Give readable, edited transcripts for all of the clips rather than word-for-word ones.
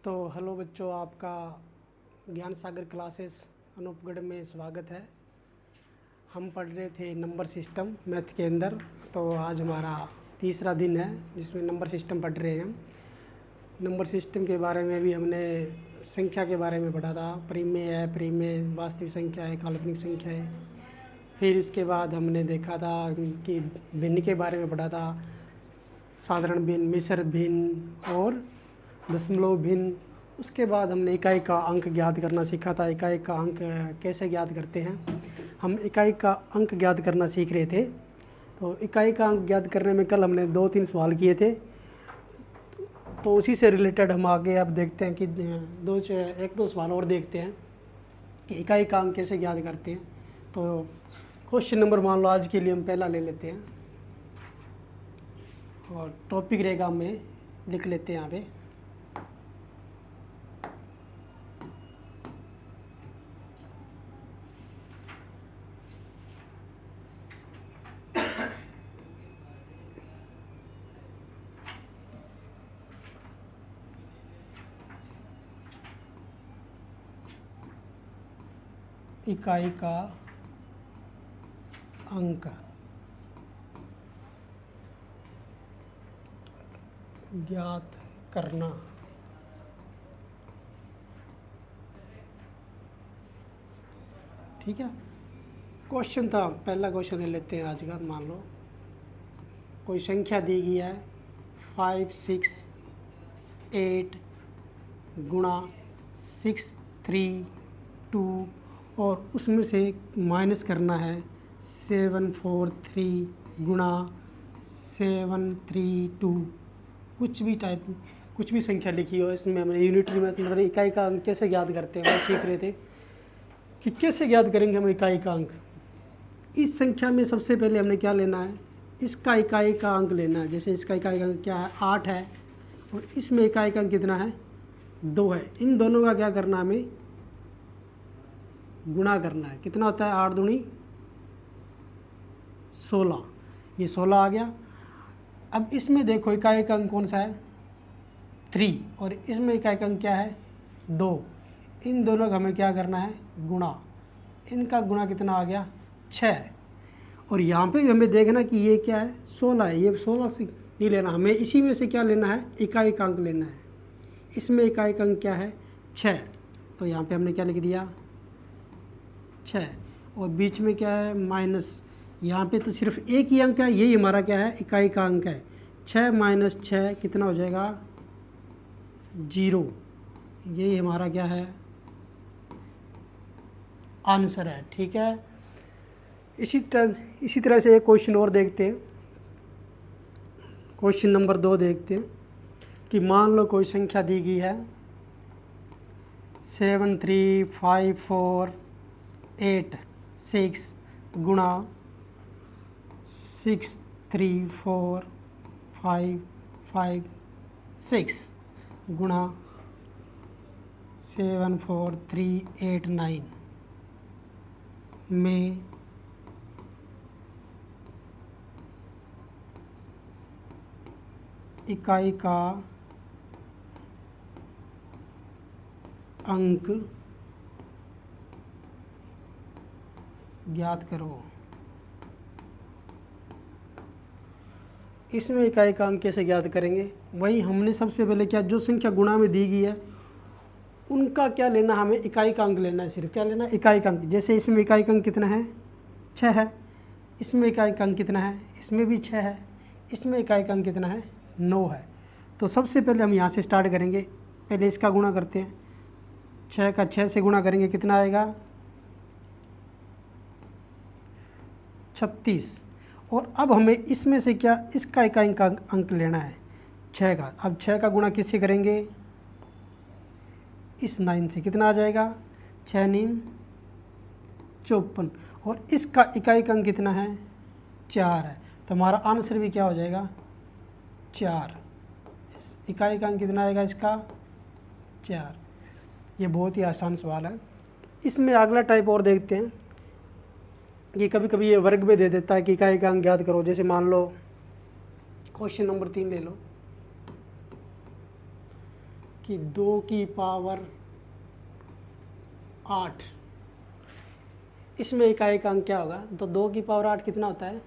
तो हेलो बच्चों, आपका ज्ञान सागर क्लासेस अनूपगढ़ में स्वागत है। हम पढ़ रहे थे नंबर सिस्टम मैथ के अंदर। तो आज हमारा तीसरा दिन है जिसमें नंबर सिस्टम पढ़ रहे हैं हम। नंबर सिस्टम के बारे में भी हमने संख्या के बारे में पढ़ा था। परिमेय है, परिमेय वास्तविक संख्या है, काल्पनिक संख्या है। फिर इसके बाद हमने देखा था कि भिन्न के बारे में पढ़ा था, साधारण भिन्न, मिश्र भिन्न और दशमलव भिन्न। उसके बाद हमने इकाई का अंक ज्ञात करना सीखा था। इकाई का अंक कैसे ज्ञात करते हैं, हम इकाई का अंक ज्ञात करना सीख रहे थे। तो इकाई का अंक ज्ञात करने में कल हमने 2-3 सवाल किए थे। तो उसी से रिलेटेड हम आगे अब देखते हैं कि एक दो सवाल और देखते हैं कि इकाई का अंक कैसे ज्ञात करते हैं। तो क्वेश्चन नंबर मान लो आज के लिए हम पहला ले लेते हैं और टॉपिक रहेगा में लिख लेते हैं यहाँ पे। इकाई का अंक ज्ञात करना। ठीक है, क्वेश्चन था, पहला क्वेश्चन ले लेते हैं आज का। मान लो कोई संख्या दी गई है 5, 6, 8 गुणा 6, 3, 2 और उसमें से माइनस करना है 7, 4, 3 गुणा 7, 3, 2। कुछ भी संख्या लिखी हो, इसमें हमने यूनिटरी में मतलब इकाई का अंक कैसे ज्ञात करते हैं वो सीख रहे थे कि कैसे ज्ञात करेंगे हम इकाई का अंक। इस संख्या में सबसे पहले हमने क्या लेना है, इसका इकाई का अंक लेना है। जैसे इसका इकाई का अंक क्या है, 8 है और इसमें इकाई का अंक कितना है, 2 है। इन दोनों का क्या करना है, हमें गुणा करना है। कितना होता है, 8 दूनी 16, ये 16 आ गया। अब इसमें देखो इकाई का अंक कौन सा है, 3 और इसमें इकाई का अंक क्या है, 2। इन दोनों का हमें क्या करना है, गुणा। इनका गुणा कितना आ गया, 6। और यहाँ पे भी हमें देखना कि ये क्या है, 16 है। ये 16 से नहीं लेना, हमें इसी में से क्या लेना है, इकाई का अंक लेना है। इसमें इकाई का अंक क्या है, 6। तो यहाँ पे हमने क्या लिख दिया, 6। और बीच में क्या है, माइनस। यहाँ पे तो सिर्फ एक ही अंक है, यही हमारा क्या है, इकाई का अंक है। 6 माइनस 6 कितना हो जाएगा, 0। यही हमारा क्या है, आंसर है। ठीक है, इसी तरह से एक क्वेश्चन और देखते हैं। क्वेश्चन नंबर 2 देखते हैं कि मान लो कोई संख्या दी गई है 7, 3, 5, 4, 8, 6 गुणा 6, 3, 4, 5, 5, 6 गुणा 7, 4, 3, 8, 9 में इकाई का अंक ज्ञात करो। इसमें इकाई का अंक कैसे ज्ञात करेंगे, वही हमने सबसे पहले क्या, जो संख्या गुणा में दी गई है उनका क्या लेना, हमें इकाई का अंक लेना है। सिर्फ क्या लेना, इकाई का अंक। जैसे इसमें इकाई का अंक कितना है, 6 है। इसमें इकाई का अंक कितना है, इसमें भी 6 है। इसमें इकाई का अंक कितना है, 9 है। तो सबसे पहले हम यहाँ से स्टार्ट करेंगे। पहले इसका गुणा करते हैं, 6 का 6 से गुणा करेंगे, कितना आएगा, 36। और अब हमें इसमें से क्या, इसका इकाई का अंक लेना है, 6 का। अब 6 का गुणा किससे करेंगे, इस 9 से। कितना आ जाएगा, 6 9 54। और इसका इकाई का अंक कितना है, 4 है। तो हमारा आंसर भी क्या हो जाएगा, 4। इकाई का अंक कितना आएगा इसका, 4। ये बहुत ही आसान सवाल है। इसमें अगला टाइप और देखते हैं कि कभी कभी ये वर्ग में दे देता है कि इकाई का अंक ज्ञात करो। जैसे मान लो क्वेश्चन नंबर 3 ले लो कि 2 की पावर 8, इसमें इकाई का अंक क्या होगा? तो 2 की पावर 8 कितना होता है?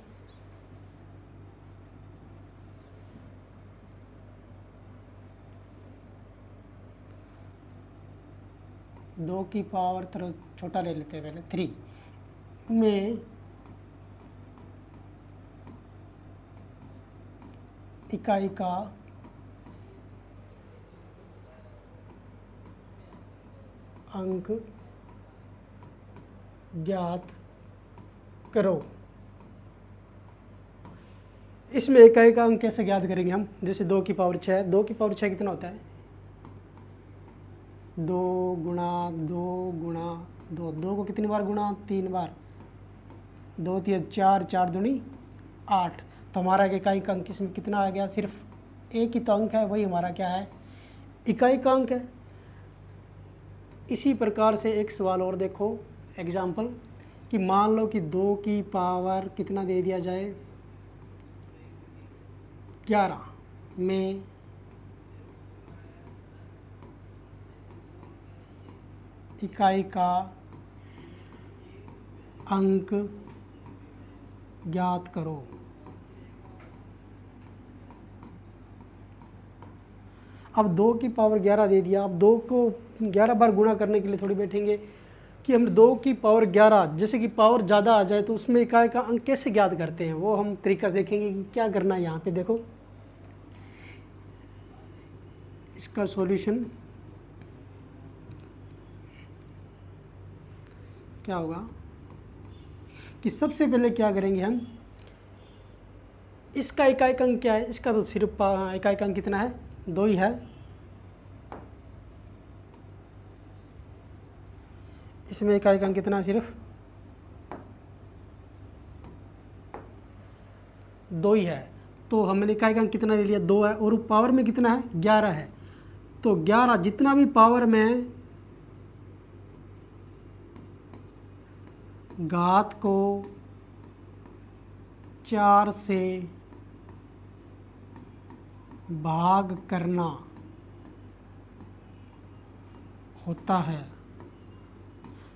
दो की पावर थोड़ा छोटा ले लेते हैं पहले, 3 में इकाई का अंक ज्ञात करो। इसमें इकाई का अंक कैसे ज्ञात करेंगे हम? जैसे 2 की पावर 6, 2 की पावर 6 कितना होता है? 2 गुणा 2 गुणा 2, 2 को कितनी बार गुणा? 3 बार, 2 3 4, 4 दूनी 8। तो हमारा इकाई का अंक इसमें कितना आ गया? सिर्फ एक ही तो अंक है, वही हमारा क्या है? इकाई का अंक है। इसी प्रकार से एक सवाल और देखो, एग्जाम्पल, कि मान लो कि 2 की पावर कितना दे दिया जाए? 11 में इकाई का अंक ज्ञात करो। अब 2 की पावर 11 दे दिया। अब 2 को 11 बार गुणा करने के लिए थोड़ी बैठेंगे कि हम 2 की पावर 11, जैसे कि पावर ज़्यादा आ जाए तो उसमें इकाई का अंक कैसे ज्ञात करते हैं, वो हम तरीका देखेंगे कि क्या करना है। यहाँ पे देखो, इसका सॉल्यूशन क्या होगा कि सबसे पहले क्या करेंगे हम, इसका इकाई का अंक क्या है? इसका तो सिर्फ इकाई का अंक कितना है? 2 ही है। इसमें इकाई का अंक कितना है? सिर्फ 2 ही है। तो हमने इकाई का अंक कितना ले लिया? 2 है। और पावर में कितना है? 11 है। तो 11 जितना भी पावर में घात को 4 से भाग करना होता है,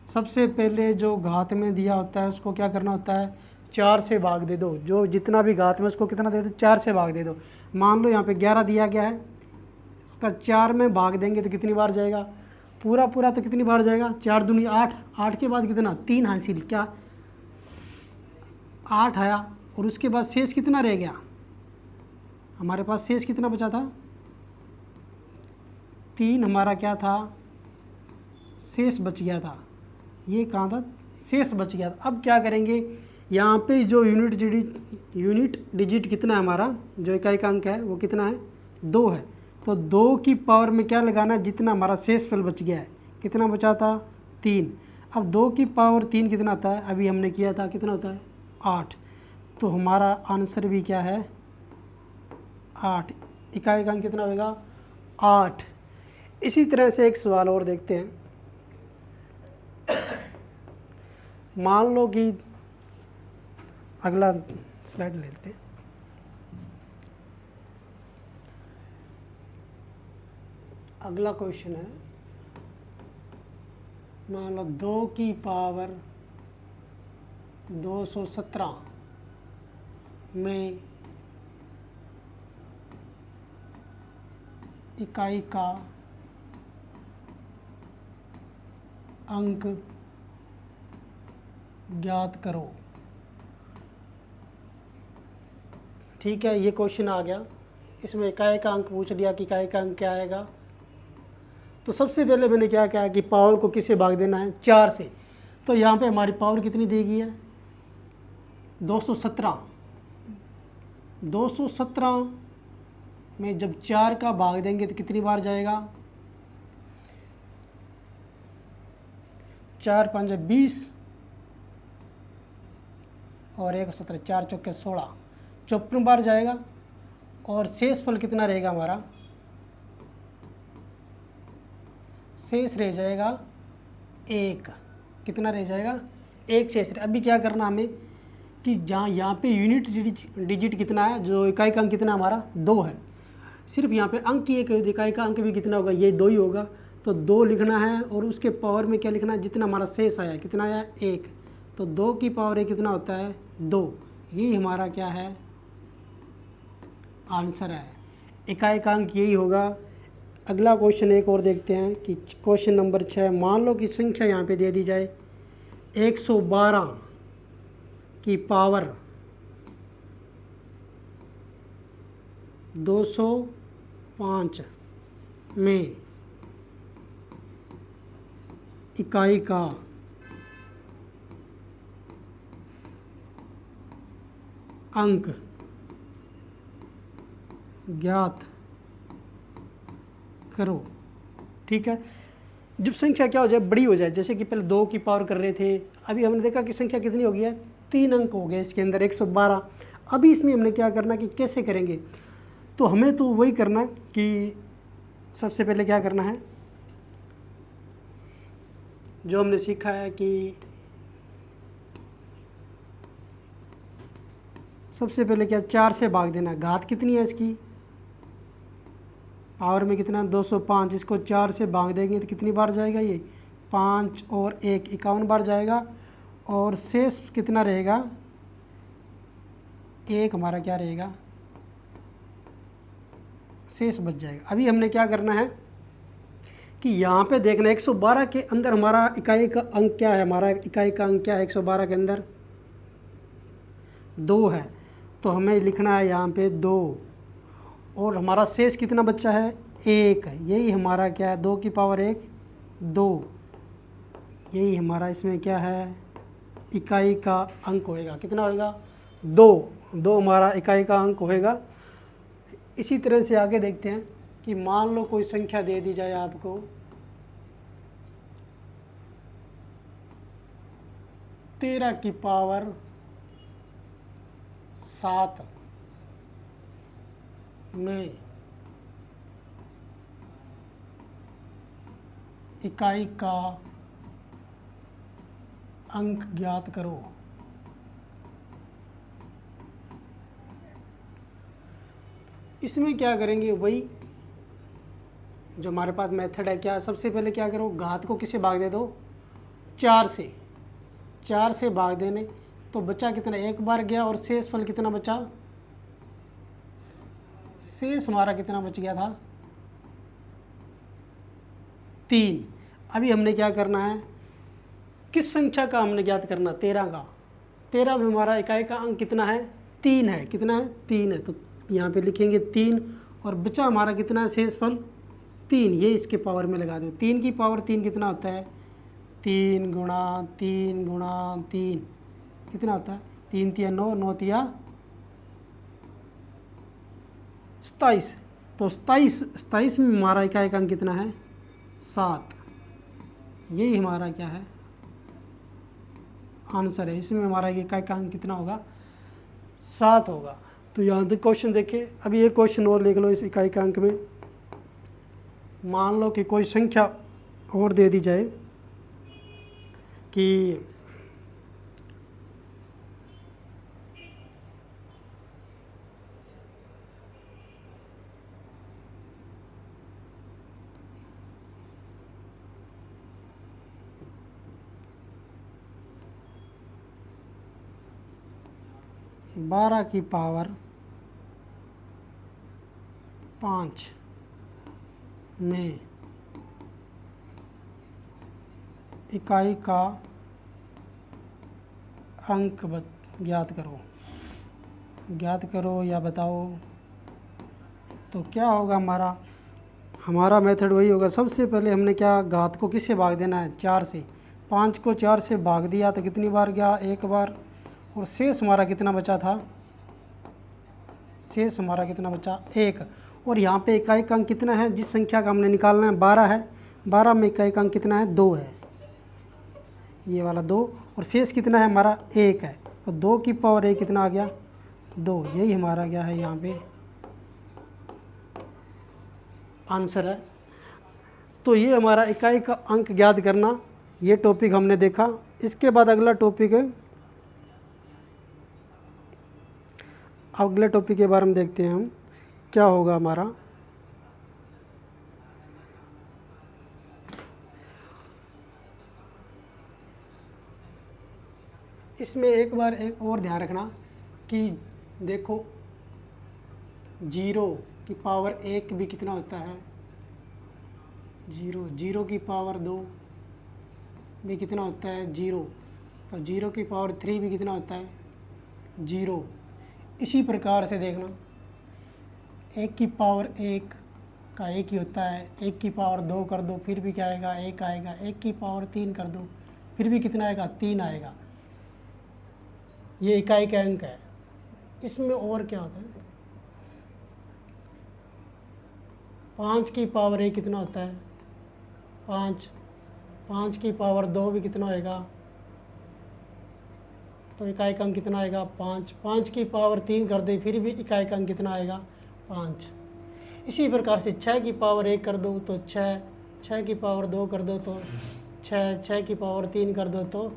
सबसे पहले जो घात में दिया होता है उसको क्या करना होता है? 4 से भाग दे दो। जो जितना भी घात में उसको कितना दे दो? 4 से भाग दे दो। मान लो यहाँ पे 11 दिया गया है, इसका 4 में भाग देंगे तो कितनी बार जाएगा? पूरा पूरा तो कितनी बार जाएगा? 4 दूनी 8, 8 के बाद कितना? 3 हासिल, क्या 8 आया। और उसके बाद शेष कितना रह गया? हमारे पास शेष कितना बचा था? 3 हमारा क्या था? शेष बच गया था। ये कहाँ था? शेष बच गया था। अब क्या करेंगे? यहाँ पे जो यूनिट डिजिट कितना है हमारा, जो इकाई का अंक है वो कितना है? 2 है। तो 2 की पावर में क्या लगाना है? जितना हमारा शेष फल बच गया है, कितना बचा था? 3। अब 2 की पावर 3 कितना आता है? अभी हमने किया था, कितना होता है? 8। तो हमारा आंसर भी क्या है? 8। इकाई का अंक कितना होगा? 8। इसी तरह से एक सवाल और देखते हैं। मान लो कि अगला स्लाइड ले लेते हैं। अगला क्वेश्चन है, मान लो 2 की पावर 217 में इकाई का अंक ज्ञात करो। ठीक है, ये क्वेश्चन आ गया। इसमें इकाई का अंक पूछ लिया कि इकाई का अंक क्या आएगा। तो सबसे पहले मैंने क्या कहा कि पावर को किससे भाग देना है? 4 से। तो यहाँ पे हमारी पावर कितनी दी गई है? 217। 217 में जब 4 का भाग देंगे तो कितनी बार जाएगा? 4 5 20 और 1 17, 4 चौके 16, 54 बार जाएगा। और शेष फल कितना रहेगा हमारा? शेष रह जाएगा 1। कितना रह जाएगा? 1 शेष। अभी क्या करना हमें कि जहाँ यहाँ पे यूनिट डिजिट कितना है, जो इकाई का अंक कितना हमारा? 2 है। सिर्फ यहाँ पे अंक की एक इकाई का अंक भी कितना होगा, ये 2 ही होगा, तो 2 लिखना है और उसके पावर में क्या लिखना है, जितना हमारा शेष आया कितना आया 1, तो 2 की पावर 1 कितना होता है 2, यही हमारा क्या है आंसर है, इकाई का अंक यही होगा। अगला क्वेश्चन एक और देखते हैं कि क्वेश्चन नंबर 6, मान लो कि संख्या यहाँ पे दे दी जाए 112 की पावर 205 में इकाई का अंक ज्ञात करो। ठीक है, जब संख्या क्या हो जाए बड़ी हो जाए, जैसे कि पहले 2 की पावर कर रहे थे, अभी हमने देखा कि संख्या कितनी हो गई है 3 अंक हो गए इसके अंदर 112। अभी इसमें हमने क्या करना कि कैसे करेंगे, तो हमें तो वही करना कि सबसे पहले क्या करना है जो हमने सीखा है कि सबसे पहले क्या 4 से भाग देना, घात कितनी है इसकी पावर में कितना 205, इसको 4 से भाग देंगे तो कितनी बार जाएगा ये 5 और 1 51 बार जाएगा, और शेष कितना रहेगा 1 हमारा क्या रहेगा शेष बच जाएगा। अभी हमने क्या करना है कि यहाँ पे देखना 112 के अंदर हमारा इकाई का अंक क्या है, हमारा इकाई का अंक क्या है 112 के अंदर 2 है, तो हमें लिखना है यहाँ पे 2, और हमारा शेष कितना बच्चा है 1, यही हमारा क्या है 2 की पावर 1 2, यही हमारा इसमें क्या है इकाई का अंक होएगा, कितना होएगा 2 हमारा इकाई का अंक होएगा। इसी तरह से आगे देखते हैं कि मान लो कोई संख्या दे दी जाए आपको 13 की पावर 7 में इकाई का अंक ज्ञात करो। इसमें क्या करेंगे, वही जो हमारे पास मेथड है, क्या सबसे पहले क्या करो घात को किससे भाग दे दो 4 से, 4 से भाग देने तो बचा कितना 1 बार गया, और शेष फल कितना बचा, शेष हमारा कितना बच गया था 3। अभी हमने क्या करना है, किस संख्या का हमने ज्ञात करना 13 का, 13 में हमारा इकाई का अंक कितना है 3 है, कितना है 3 है, तो यहाँ पे लिखेंगे 3, और बचा हमारा कितना है शेष फल 3, ये इसके पावर में लगा दो, 3 की पावर 3 कितना होता है 3 गुणा 3 गुणा 3 कितना होता है 3 तिया 9 9 तिया 27, तो 27 में हमारा इकाई का अंक कितना है 7, यही हमारा क्या है आंसर है। इसमें हमारा इकाई का अंक कितना होगा 7 होगा। तो यहाँ तक क्वेश्चन देखिए। अभी एक क्वेश्चन और लिख लो इस इकाई का अंक में, मान लो कि कोई संख्या और दे दी जाए कि 12 की पावर 5 में इकाई का अंक ज्ञात करो या बताओ। तो क्या होगा हमारा मेथड वही होगा। सबसे पहले हमने क्या घात को किससे भाग देना है 4 से, 5 को 4 से भाग दिया तो कितनी बार गया 1 बार, और शेष हमारा कितना बचा था, शेष हमारा कितना बचा 1, और यहाँ पे इकाई का अंक कितना है जिस संख्या का हमने निकालना है 12 है, 12 में इकाई का अंक कितना है 2 है, ये वाला 2, और शेष कितना है हमारा 1 है, तो 2 की पावर 1 कितना आ गया 2, यही हमारा क्या है यहाँ पे आंसर है। तो ये हमारा इकाई का अंक ज्ञात करना, ये टॉपिक हमने देखा। इसके बाद अगला टॉपिक है, अगले टॉपिक के बारे में देखते हैं हम क्या होगा हमारा। इसमें एक बार एक और ध्यान रखना कि देखो 0 की पावर 1 भी कितना होता है 0, 0 की पावर 2 भी कितना होता है 0, तो 0 की पावर 3 भी कितना होता है 0। इसी प्रकार से देखना 1 की पावर 1 का 1 ही होता है, 1 की पावर 2 कर दो फिर भी क्या आएगा 1 आएगा, 1 की पावर 3 कर दो फिर भी कितना आएगा 3 आएगा। ये इकाई का अंक है। इसमें और क्या होता है 5 की पावर 1 कितना होता है 5, 5 की पावर 2 भी कितना होएगा, तो इकाई का अंक कितना आएगा 5, 5 की पावर 3 कर दे फिर भी इकाई का अंक कितना आएगा 5। इसी प्रकार से 6 की पावर 1 कर दो तो 6, 6 की पावर 2 कर दो तो 6, 6 की पावर 3 कर दो तो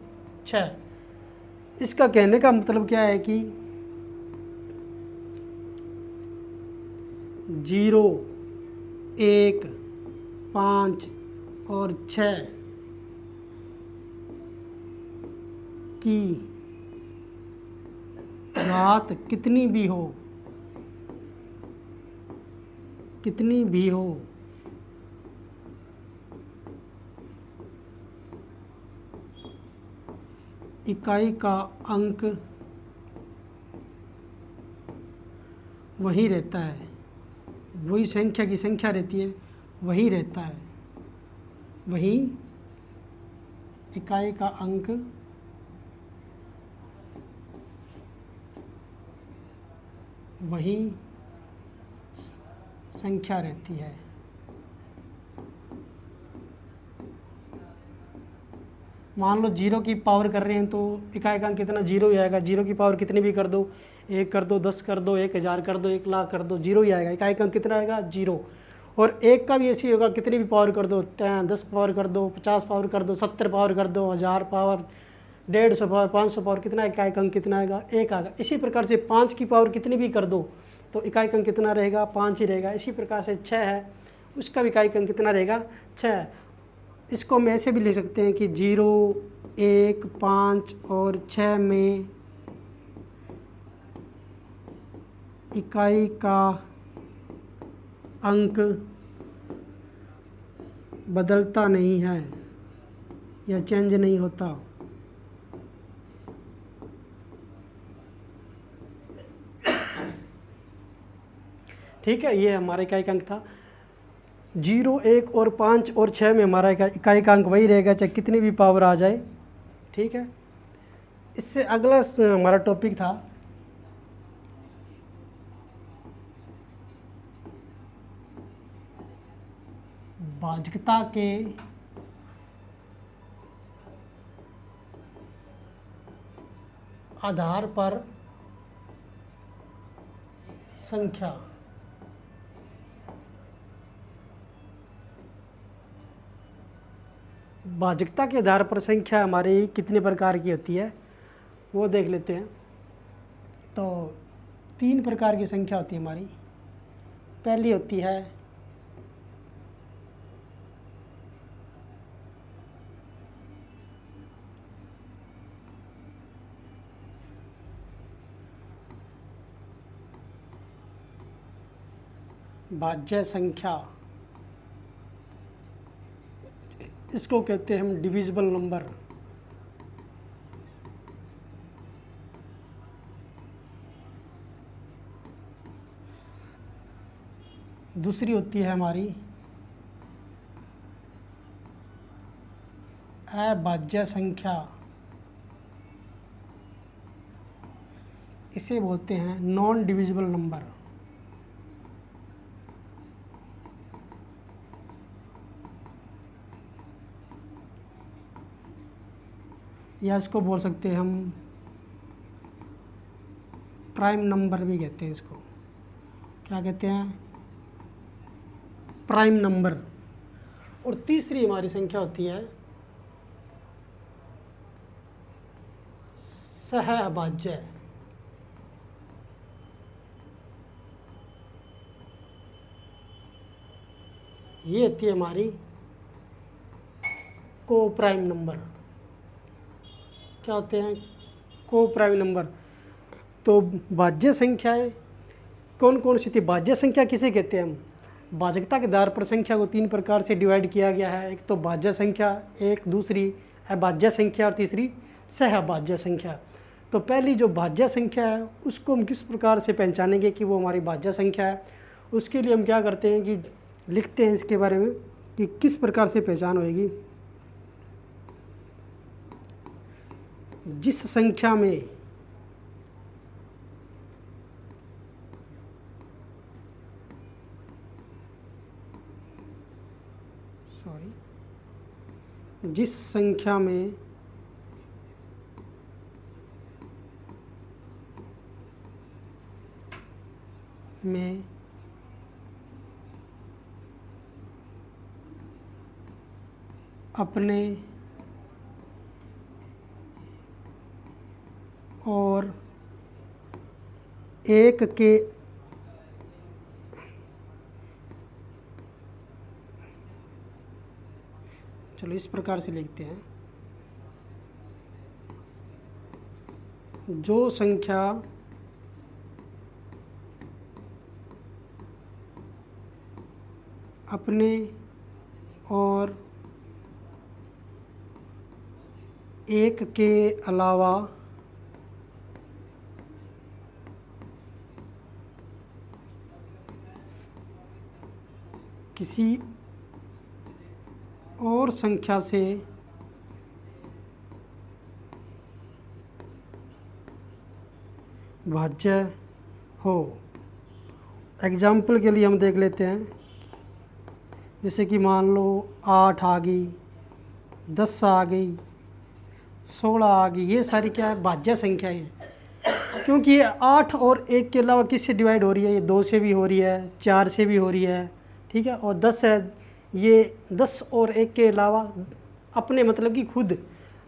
6। इसका कहने का मतलब क्या है कि 0, 1, 5 और 6 की घात कितनी भी हो इकाई का अंक वही रहता है, वही संख्या की संख्या रहती है, वही रहता है, वही इकाई का अंक वही संख्या रहती है। मान लो 0 की पावर कर रहे हैं तो इकाई का अंक कितना 0 ही आएगा। 0 की पावर कितनी भी कर दो, 1 कर दो, 10 कर दो, 1000 कर दो, 1 लाख कर दो, 0 ही आएगा। इकाई का अंक कितना आएगा 0। और 1 का भी ऐसे ही होगा, कितनी भी पावर कर दो, 10 पावर कर दो, 50 पावर कर दो, 70 पावर कर दो, 1000 पावर, 150 पावर, 500 पावर, कितना इकाई का अंक कितना आएगा 1 आएगा। इसी प्रकार से 5 की पावर कितनी भी कर दो तो इकाई का अंक कितना रहेगा 5 ही रहेगा। इसी प्रकार से 6 है, उसका भी इकाई का अंक कितना रहेगा 6। इसको हम ऐसे भी ले सकते हैं कि 0, 1, 5 और 6 में इकाई का अंक बदलता नहीं है या चेंज नहीं होता। ठीक है, ये हमारा इकाई का अंक था। 0, 1 और 5 और 6 में हमारा इकाई का अंक वही रहेगा चाहे कितनी भी पावर आ जाए। ठीक है, इससे अगला हमारा टॉपिक था भाज्यता के आधार पर संख्या। भाज्यता के आधार पर संख्या हमारी कितने प्रकार की होती है वो देख लेते हैं। तो 3 प्रकार की संख्या होती है हमारी। पहली होती है भाज्य संख्या, इसको कहते हैं हम डिविजिबल नंबर। दूसरी होती है हमारी अभाज्य संख्या, इसे बोलते हैं नॉन डिविजिबल नंबर। या इसको बोल सकते हैं हम प्राइम नंबर भी कहते हैं इसको। क्या कहते हैं प्राइम नंबर। और तीसरी हमारी संख्या होती है सहअभाज्य। ये होती है हमारी को प्राइम नंबर। क्या होते हैं को प्राइम नंबर। तो भाज्य संख्याएं कौन कौन सी थी? भाज्य संख्या किसे कहते हैं हम? भाजकता के आधार पर संख्या को 3 प्रकार से डिवाइड किया गया है। एक तो भाज्य संख्या, एक दूसरी अभाज्य संख्या और तीसरी सहभाज्य संख्या। तो पहली जो भाज्य संख्या है उसको हम किस प्रकार से पहचानेंगे कि वो हमारी भाज्य संख्या है? उसके लिए हम क्या करते हैं कि लिखते हैं इसके बारे में कि किस प्रकार से पहचान होएगी। जिस संख्या में जिस संख्या में अपने और एक के चलो इस प्रकार से लिखते हैं। जो संख्या अपने और एक के अलावा किसी और संख्या से भाज्य हो। एग्जाम्पल के लिए हम देख लेते हैं, जैसे कि मान लो 8 आ गई, 10 आ गई, 16 आ गई, ये सारी क्या है? भाज्य संख्याएं हैं। क्योंकि ये 8 और 1 के अलावा किससे डिवाइड हो रही है? ये 2 से भी हो रही है, 4 से भी हो रही है, ठीक है। और 10 है, ये 10 और 1 के अलावा अपने मतलब कि खुद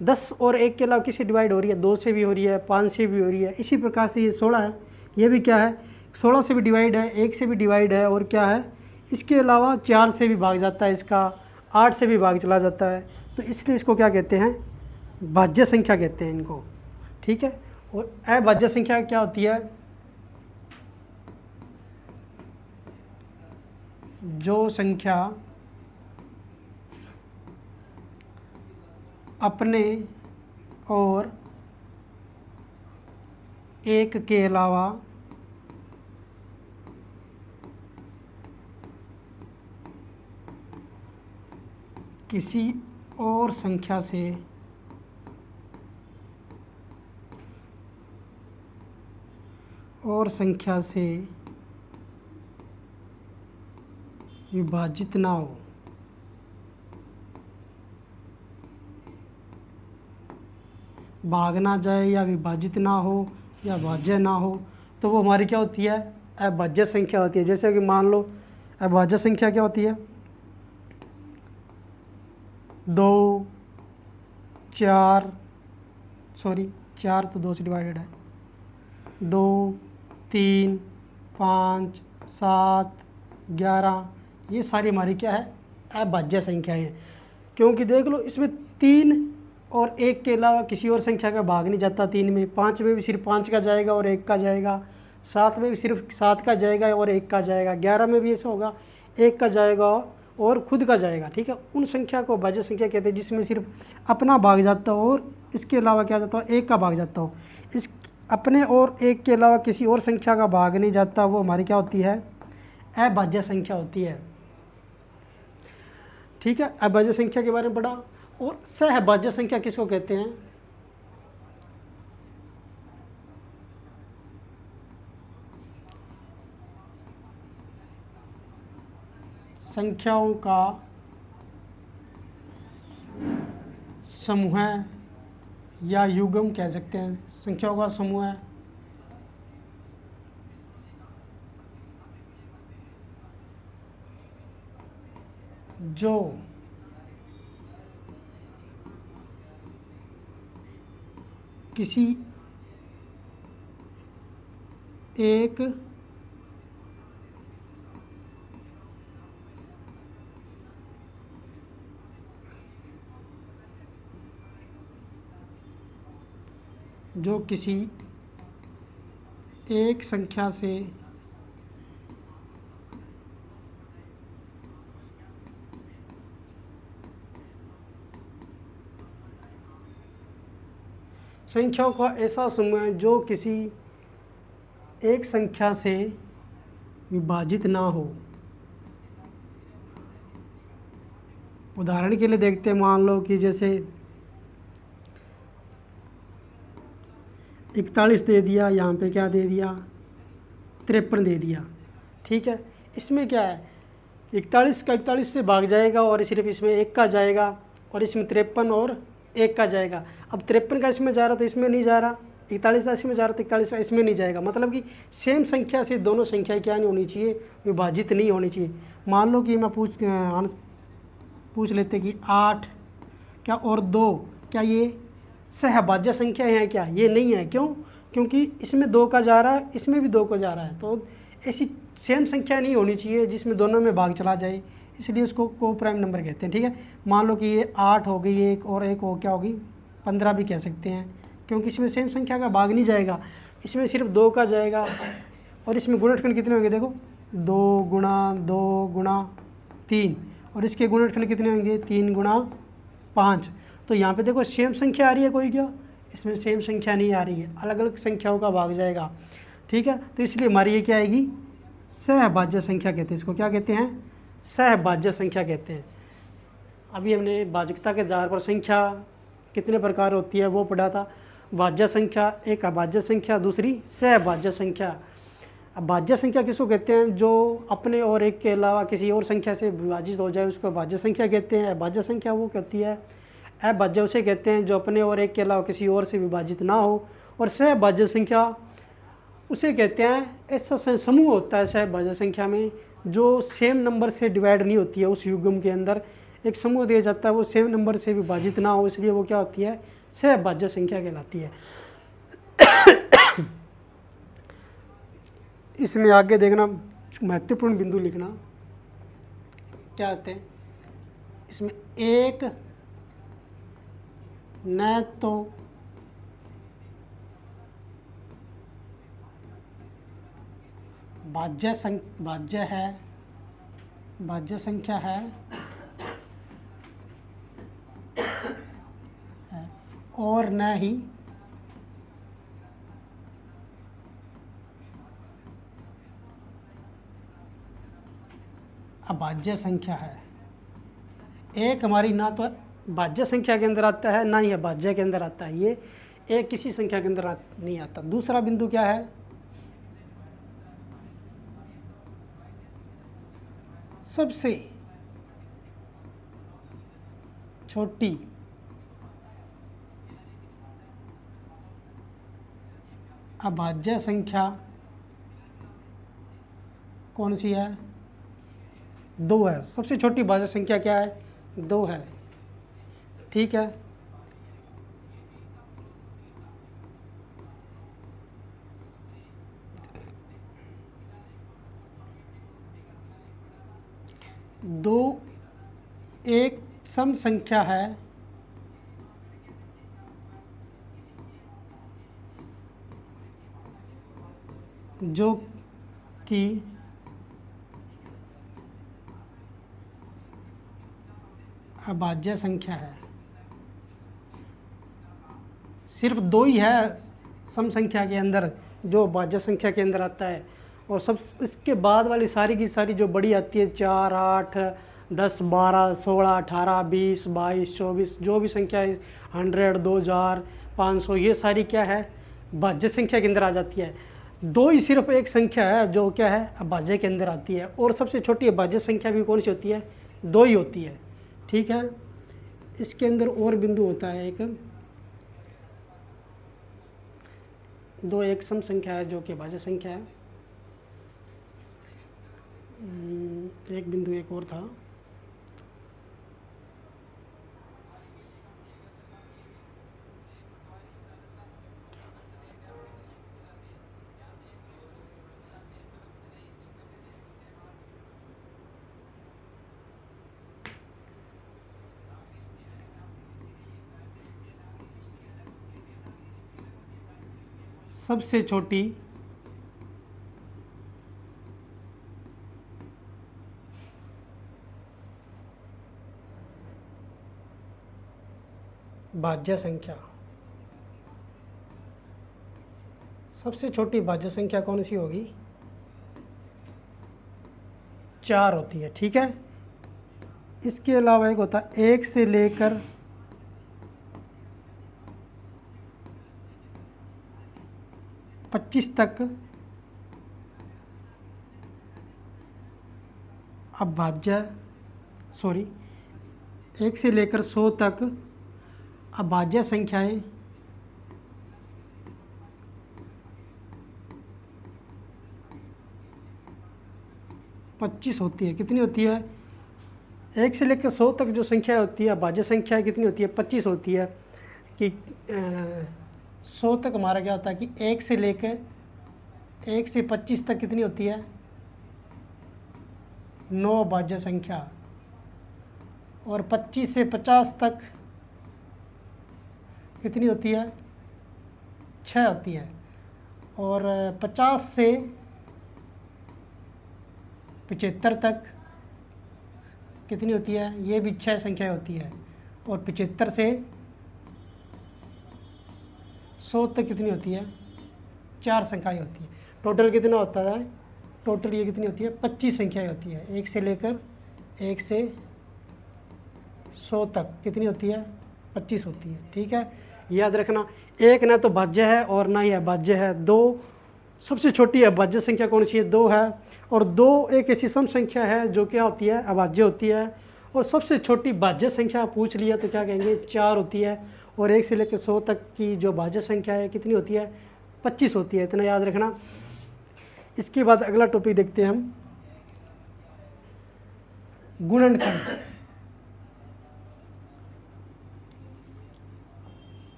10 और 1 के अलावा किससे डिवाइड हो रही है? 2 से भी हो रही है, 5 से भी हो रही है। इसी प्रकार से ये 16 है, ये भी क्या है? 16 से भी डिवाइड है, 1 से भी डिवाइड है, और क्या है? इसके अलावा 4 से भी भाग जाता है, इसका 8 से भी भाग चला जाता है। तो इसलिए इसको क्या कहते हैं? भाज्य संख्या कहते हैं इनको, ठीक है। और अभाज्य संख्या क्या होती है? जो संख्या अपने और एक के अलावा किसी और संख्या से विभाजित ना हो। भाग ना जाए या विभाजित ना हो या भाज्य ना हो, तो वो हमारी क्या होती है? अभाज्य संख्या होती है। जैसे कि मान लो अभाज्य संख्या क्या होती है? 2, 4, सॉरी 4 तो 2 से डिवाइडेड है, 2, 3, 5, 7, 11, ये सारी हमारी क्या है? अभाज्य संख्याएं हैं। क्योंकि देख लो इसमें 3 और 1 के अलावा किसी और संख्या का भाग नहीं जाता। 3 में, 5 में भी सिर्फ 5 का जाएगा और 1 का जाएगा, 7 में भी सिर्फ 7 का जाएगा और 1 का जाएगा, 11 में भी ऐसा होगा, 1 का जाएगा और खुद का जाएगा, ठीक है। उन संख्या को भाज्य संख्या कहते हैं जिसमें सिर्फ अपना भाग जाता हो और इसके अलावा क्या जाता हो? 1 का भाग जाता हो। इस अपने और 1 के अलावा किसी और संख्या का भाग नहीं जाता, वो हमारी क्या होती है? अभाज्य संख्या होती है, ठीक है। अभाज्य संख्या के बारे में पढ़ा। और सहभाज्य संख्या किसको कहते हैं? संख्याओं का समूह या युग्म कह सकते हैं। संख्याओं का समूह है जो किसी एक जो किसी एक संख्या से संख्याओं का ऐसा समूह है जो किसी एक संख्या से विभाजित ना हो। उदाहरण के लिए देखते हैं, मान लो कि जैसे 41 दे दिया, यहाँ पे क्या दे दिया 53 दे दिया। ठीक है, इसमें क्या है 41 का 41 से भाग जाएगा और सिर्फ इसमें 1 का जाएगा और इसमें 53 और 1 का जाएगा। अब 53 का इसमें जा रहा तो इसमें नहीं जा रहा, 41 का इसमें जा रहा तो 41 का इसमें नहीं जाएगा। मतलब कि सेम संख्या से दोनों संख्याएं क्या नहीं होनी चाहिए, विभाजित नहीं होनी चाहिए। मान लो कि मैं पूछ लेते कि 8 क्या और 2 क्या ये सहभाज्य संख्या है क्या? ये नहीं है। क्यों? क्योंकि इसमें 2 का जा रहा है, इसमें भी 2 का जा रहा है, तो ऐसी सेम संख्या नहीं होनी चाहिए जिसमें दोनों में भाग चला जाए, इसलिए उसको को प्राइम नंबर कहते हैं। ठीक है, मान लो कि ये 8 हो गई, एक और एक हो क्या होगी 15 भी कह सकते हैं, क्योंकि इसमें सेम संख्या का भाग नहीं जाएगा, इसमें सिर्फ 2 का जाएगा। और इसमें गुणनखंड कितने होंगे देखो, 2 गुणा 2 गुणा 3, और इसके गुणनखंड कितने होंगे 3 गुणा 5। तो यहाँ पे देखो सेम संख्या आ रही है कोई क्या? इसमें सेम संख्या नहीं आ रही है, अलग अलग संख्याओं का भाग जाएगा। ठीक है, तो इसलिए हमारी ये क्या आएगी सहभाज्य संख्या कहते हैं। इसको क्या कहते हैं? सहभाज्य संख्या कहते हैं। अभी हमने भाजकता के आधार पर संख्या कितने प्रकार होती है वो पढ़ा था। भाज्य संख्या, एक अभाज्य संख्या, दूसरी सहभाज्य संख्या। अब भाज्य संख्या किसको कहते हैं? जो अपने और एक के अलावा किसी और संख्या से विभाजित हो जाए उसको भाज्य संख्या कहते हैं। अभाज्य संख्या वो कहती है, अभाज्य उसे कहते हैं जो अपने और एक के अलावा किसी और से विभाजित ना हो। और सहभाज्य संख्या उसे कहते हैं, ऐसा समूह होता है सहभाज्य संख्या में जो सेम नंबर से डिवाइड नहीं होती है। उस युग्म के अंदर एक समूह दिया जाता है, वो सेम नंबर से विभाजित ना हो, इसलिए वो क्या होती है सहभाज्य संख्या कहलाती है। इसमें आगे देखना, महत्वपूर्ण बिंदु लिखना क्या होते हैं इसमें। एक न तो भाज्य संख्या है और न ही अभाज्य संख्या है। एक हमारी ना तो भाज्य संख्या के अंदर आता है ना ही अभाज्य के अंदर आता है, ये एक किसी संख्या के अंदर नहीं आता। दूसरा बिंदु क्या है, सबसे छोटी अभाज्य संख्या कौन सी है? 2 है। सबसे छोटी भाज्य संख्या क्या है? 2 है। ठीक है, दो एक सम संख्या है जो कि अभाज्य संख्या है। सिर्फ 2 ही है सम संख्या के अंदर जो भाज्य संख्या के अंदर आता है, और सब इसके बाद वाली सारी की सारी जो बड़ी आती है 4, 8, 10, 12, 16, 18, 20, 22, 24 जो भी संख्या है 100, 2000, 500 ये सारी क्या है भाज्य संख्या के अंदर आ जाती है। 2 ही सिर्फ एक संख्या है जो क्या है अभाज्य के अंदर आती है, और सबसे छोटी अभाज्य संख्या भी कौन सी होती है? 2 ही होती है। ठीक है, इसके अंदर और बिंदु होता है एक, 2 एक सम संख्या है जो कि अभाज्य संख्या है। एक बिंदु एक और था, सबसे छोटी भाज्य संख्या, सबसे छोटी भाज्य संख्या कौन सी होगी? 4 होती है, ठीक है। इसके अलावा एक होता है 1 से लेकर 25 तक अभाज्य, 1 से लेकर 100 तक अभाज्य संख्याएं 25 होती है। कितनी होती है? 1 से लेकर 100 तक जो संख्या होती है अभाज्य संख्या कितनी होती है? 25 होती है। कि 100 तक हमारा क्या होता है कि 1 से लेकर 1 से 25 तक कितनी होती है? 9 अभाज्य संख्या। और 25 से 50 तक कितनी होती है? 6 होती है। और 50 से 75 तक कितनी होती है? ये भी 6 संख्या होती है। और 75 से 100 तक कितनी होती है? 4 संख्याएँ होती है। टोटल कितना होता है? टोटल ये कितनी होती है? 25 संख्याएँ होती है। 1 से लेकर 1 से 100 तक कितनी होती है? 25 होती है, ठीक है। याद रखना, एक ना तो भाज्य है और ना ही अभाज्य है। 2 सबसे छोटी अभाज्य संख्या कौन सी है? 2 है। और 2 एक ऐसी सम संख्या है जो क्या होती है? अभाज्य होती है। और सबसे छोटी भाज्य संख्या पूछ लिया तो क्या कहेंगे? 4 होती है। और 1 से लेकर 100 तक की जो भाज्य संख्या है कितनी होती है? 25 होती है। इतना याद रखना। इसके बाद अगला टॉपिक देखते हैं हम, गुणनखंड।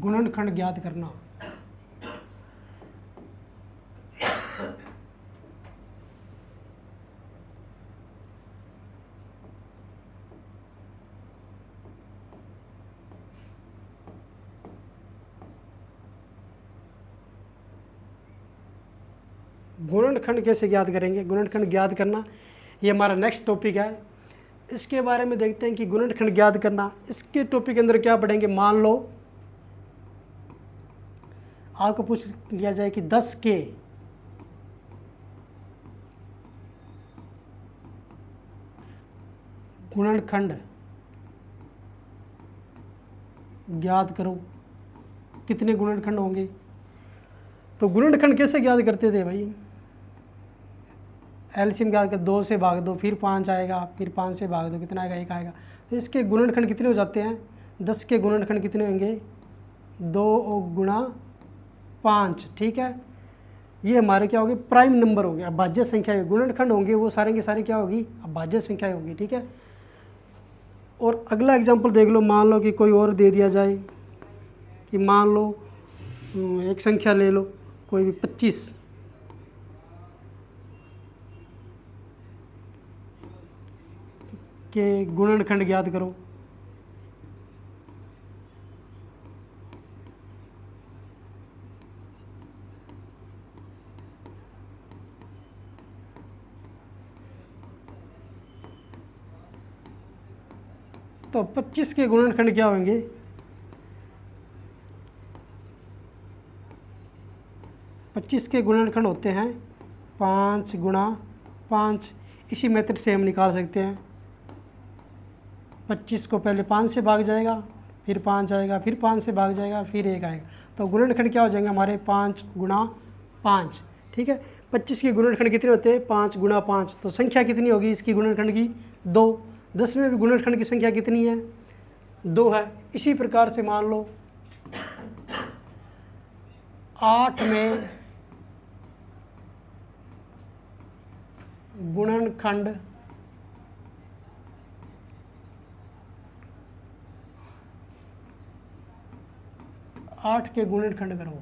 गुणनखंड ज्ञात करना। गुणनखंड कैसे ज्ञात करेंगे? गुणनखंड ज्ञात करना ये हमारा नेक्स्ट टॉपिक है। इसके बारे में देखते हैं कि गुणनखंड ज्ञात करना। इसके टॉपिक के अंदर क्या पढ़ेंगे? मान लो आपको पूछ लिया जाए कि 10 के गुणनखंड ज्ञात करो। कितने गुणनखंड होंगे? तो गुणनखंड कैसे ज्ञात करते थे भाई? एलसीएम ज्ञात कर, 2 से भाग दो, फिर 5 आएगा, फिर 5 से भाग दो, कितना आएगा? 1 आएगा। तो इसके गुणनखंड कितने हो जाते हैं? 10 के गुणनखंड कितने होंगे? 2 गुणा 5, ठीक है। ये हमारे क्या होंगे? प्राइम नंबर होंगे, अभाज्य संख्या। गुणनखंड होंगे वो सारे के सारे क्या होगी? अभाज्य संख्या होंगी, ठीक है। और अगला एग्जाम्पल देख लो। मान लो कि कोई और दे दिया जाए कि मान लो एक संख्या ले लो कोई भी 25, के गुणनखंड ज्ञात करो। तो 25 के गुणनखंड क्या होंगे? 25 के गुणनखंड होते हैं 5 गुणा 5। इसी मेथड से हम निकाल सकते हैं। 25 को पहले 5 से भाग जाएगा, फिर 5 आएगा, फिर 5 से भाग जाएगा, फिर 1 आएगा। तो गुणनखंड क्या हो जाएंगे हमारे? 5 गुणा 5, ठीक है। 25 के गुणनखंड कितने होते हैं? 5 गुणा 5। तो संख्या कितनी होगी इसकी गुणनखंड की? 2। 10 में भी गुणनखंड की संख्या कितनी है? 2 है। इसी प्रकार से मान लो 8 में गुणनखंड 8 के गुणनखंड करो,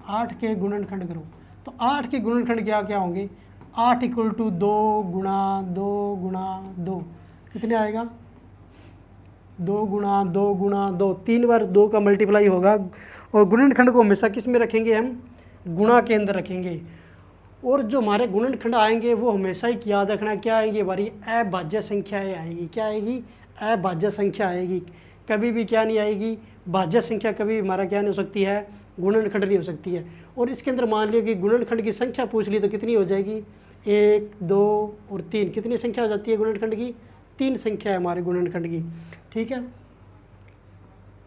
8 के गुणनखंड करो। तो 8 के गुणनखंड क्या क्या होंगे? 8 = 2 गुणा 2 गुणा 2, कितने आएगा? 2 गुणा 2 गुणा 2, 3 बार 2 का मल्टीप्लाई होगा। और गुणनखंड को हमेशा किस में रखेंगे हम? गुणा के अंदर रखेंगे। और जो हमारे गुणनखंड आएंगे वो हमेशा ही याद रखना क्या आएंगे? हमारी अभाज्य संख्याएँ आएगी। क्या आएगी? अभाज्य संख्या आएगी। कभी भी क्या नहीं आएगी? भाज्य संख्या कभी हमारा क्या नहीं हो सकती है? गुणनखंड नहीं हो सकती है। और इसके अंदर मान लिया कि गुणनखंड की संख्या पूछ ली तो कितनी हो जाएगी? 1, 2 और 3। कितनी संख्या हो जाती है गुणनखंड की? 3 संख्या है हमारे गुणनखंड की। ठीक है,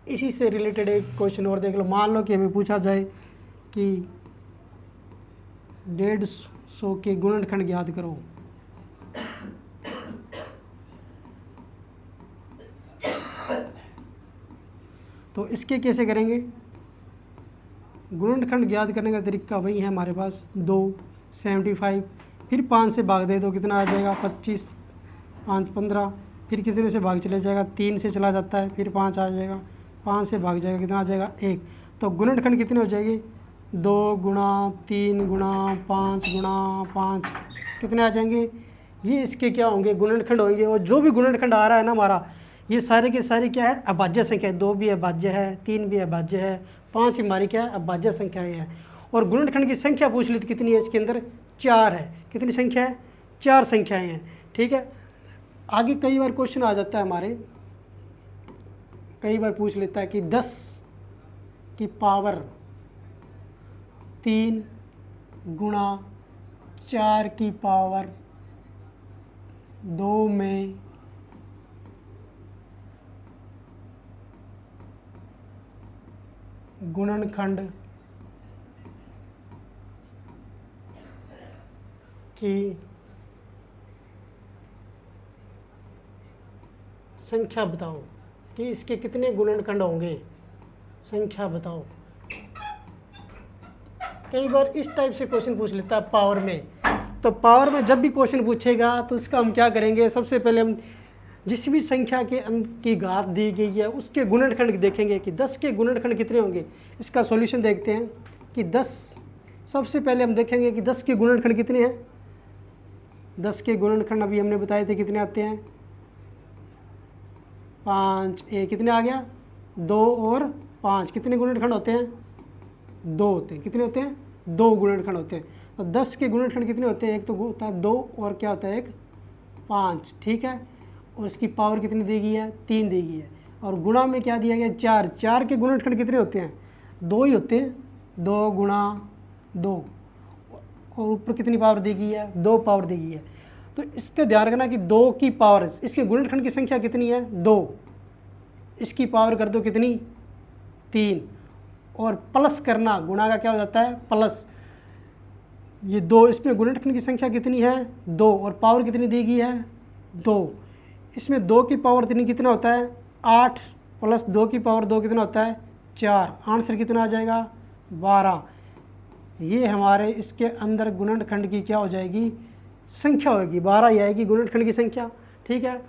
इसी से रिलेटेड एक क्वेश्चन और देख लो। मान लो कि हमें पूछा जाए कि 150 के गुणनखंड ज्ञात करो। तो इसके कैसे करेंगे? गुणनखंड ज्ञात करने का तरीका वही है हमारे पास, 2, 75, फिर 5 से भाग दे दो, कितना आ जाएगा? 25, 5 15, फिर किसी में से भाग चले जाएगा, 3 से चला जाता है, फिर 5 आ जाएगा, 5 से भाग जाएगा, कितना आ जाएगा? 1। तो गुणनखंड कितने हो जाएगी? 2 गुणा 3 गुणा 5 गुणा 5, कितने आ जाएंगे? ये इसके क्या होंगे? गुणनखंड होंगे। और जो भी गुणनखंड आ रहा है ना हमारा, ये सारे के सारे क्या है? अभाज्य संख्या है। 2 भी अभाज्य है, 3 भी अभाज्य है, 5 हमारी क्या है? अभाज्य संख्याएँ हैं। और गुणनखंड की संख्या पूछ ली तो कितनी है? इसके अंदर 4 है। कितनी संख्या है? 4 संख्याएँ हैं। ठीक है, आगे कई बार क्वेश्चन आ जाता है हमारे, कई बार पूछ लेता है कि 10 की पावर 3 गुणा 4 की पावर 2 में गुणनखंड की संख्या बताओ, कि इसके कितने गुणनखंड होंगे, संख्या बताओ। कई बार इस टाइप से क्वेश्चन पूछ लेता है पावर में। तो पावर में जब भी क्वेश्चन पूछेगा तो इसका हम क्या करेंगे? सबसे पहले हम जिस भी संख्या के की घात दी गई है उसके गुणनखंड देखेंगे कि 10 के गुणनखंड कितने होंगे। इसका सॉल्यूशन देखते हैं कि 10, सबसे पहले हम देखेंगे कि 10 के गुणनखंड कितने हैं। 10 के गुणनखंड अभी हमने बताए थे कितने आते हैं? 5, कितने आ गया? 2 और 5, कितने गुणनखंड होते हैं? 2 होते हैं। कितने होते हैं? 2 गुणनखंड होते हैं। तो 10 के गुणनखंड कितने होते हैं? एक तो होता है 2 और क्या होता है? एक 5। ठीक है, और इसकी पावर कितनी दी गई है? 3 दी गई है। और गुणा में क्या दिया गया? 4। 4 के गुणनखंड कितने होते हैं? 2 ही होते हैं। 2 गुणा 2, और ऊपर कितनी पावर दी गई है? 2 पावर दी गई है। तो इसका ध्यान रखना कि 2 की पावर, इसके गुणनखंड की संख्या कितनी है? 2। इसकी पावर कर दो कितनी? 3। और प्लस करना, गुणा का क्या हो जाता है? प्लस। ये 2, इसमें गुणनखंड की संख्या कितनी है? 2, और पावर कितनी दी गई है? 2। इसमें 2 की पावर कितना होता है? 8 प्लस 2 की पावर 2 कितना होता है? 4। आंसर कितना आ जाएगा? 12। ये हमारे इसके अंदर गुणनखंड की क्या हो जाएगी? संख्या होगी। 12 ही आएगी गुणनखंड की संख्या। ठीक है,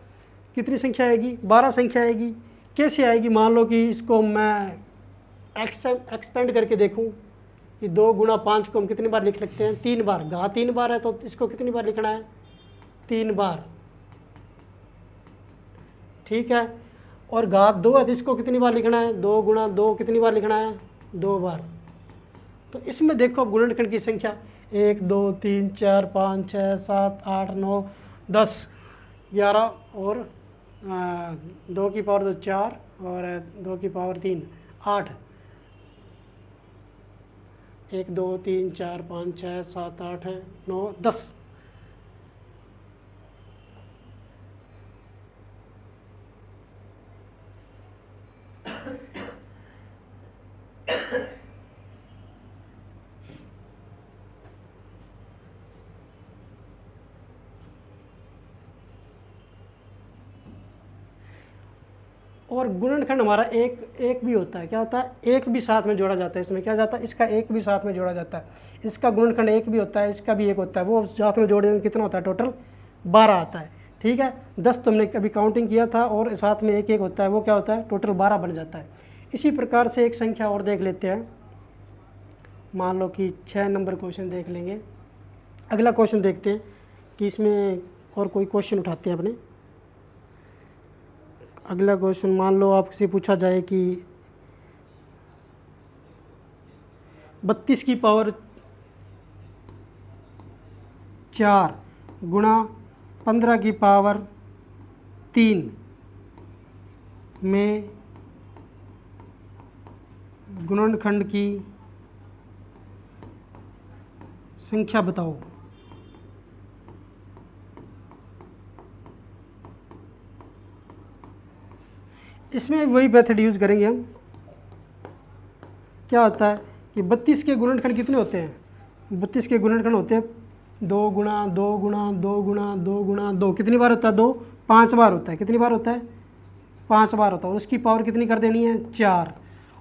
कितनी संख्या आएगी? 12 संख्या आएगी। कैसे आएगी? मान लो कि इसको मैं एक्सपेंड करके देखूं कि 2 गुणा 5 को हम कितनी बार लिख सकते हैं? 3 बार। घात 3 बार है तो इसको कितनी बार लिखना है? 3 बार। ठीक है, और घात 2 है तो इसको कितनी बार लिखना है? 2 गुणा 2 कितनी बार लिखना है? 2 बार। तो इसमें देखो गुणनखंड की संख्या 1 2 3 4 5 6 7 8 9 10 11 और 2 की पावर 2 4 और 2 की पावर 3 8। 1 2 3 4 5 6 7 8 9 10। और गुणनखंड हमारा एक भी होता है। क्या होता है? एक भी साथ में जोड़ा जाता है। इसमें क्या जाता है? इसका एक भी साथ में जोड़ा जाता है। इसका गुणनखंड एक भी होता है, इसका भी एक होता है। वो साथ में जोड़ देंगे कितना होता है? टोटल 12 आता है। ठीक है, 10 तुमने कभी काउंटिंग किया था और साथ में एक एक होता है, वो क्या होता है? टोटल 12 बन जाता है। इसी प्रकार से एक संख्या और देख लेते हैं। मान लो कि 6 नंबर क्वेश्चन देख लेंगे। अगला क्वेश्चन देखते हैं कि इसमें और कोई क्वेश्चन उठाते हैं अपने। अगला क्वेश्चन, मान लो आपसे पूछा जाए कि 32 की पावर 4 गुणा 15 की पावर 3 में गुणनखंड की संख्या बताओ। इसमें वही मेथड यूज़ करेंगे हम। क्या होता है कि 32 के गुणनखंड कितने होते हैं? 32 के गुणनखंड होते हैं 2 गुणा 2 गुणा 2 गुणा 2 गुणा 2। कितनी बार होता है? 2 5 बार होता है। कितनी बार होता है? 5 बार होता है। और उसकी पावर कितनी कर देनी है? 4।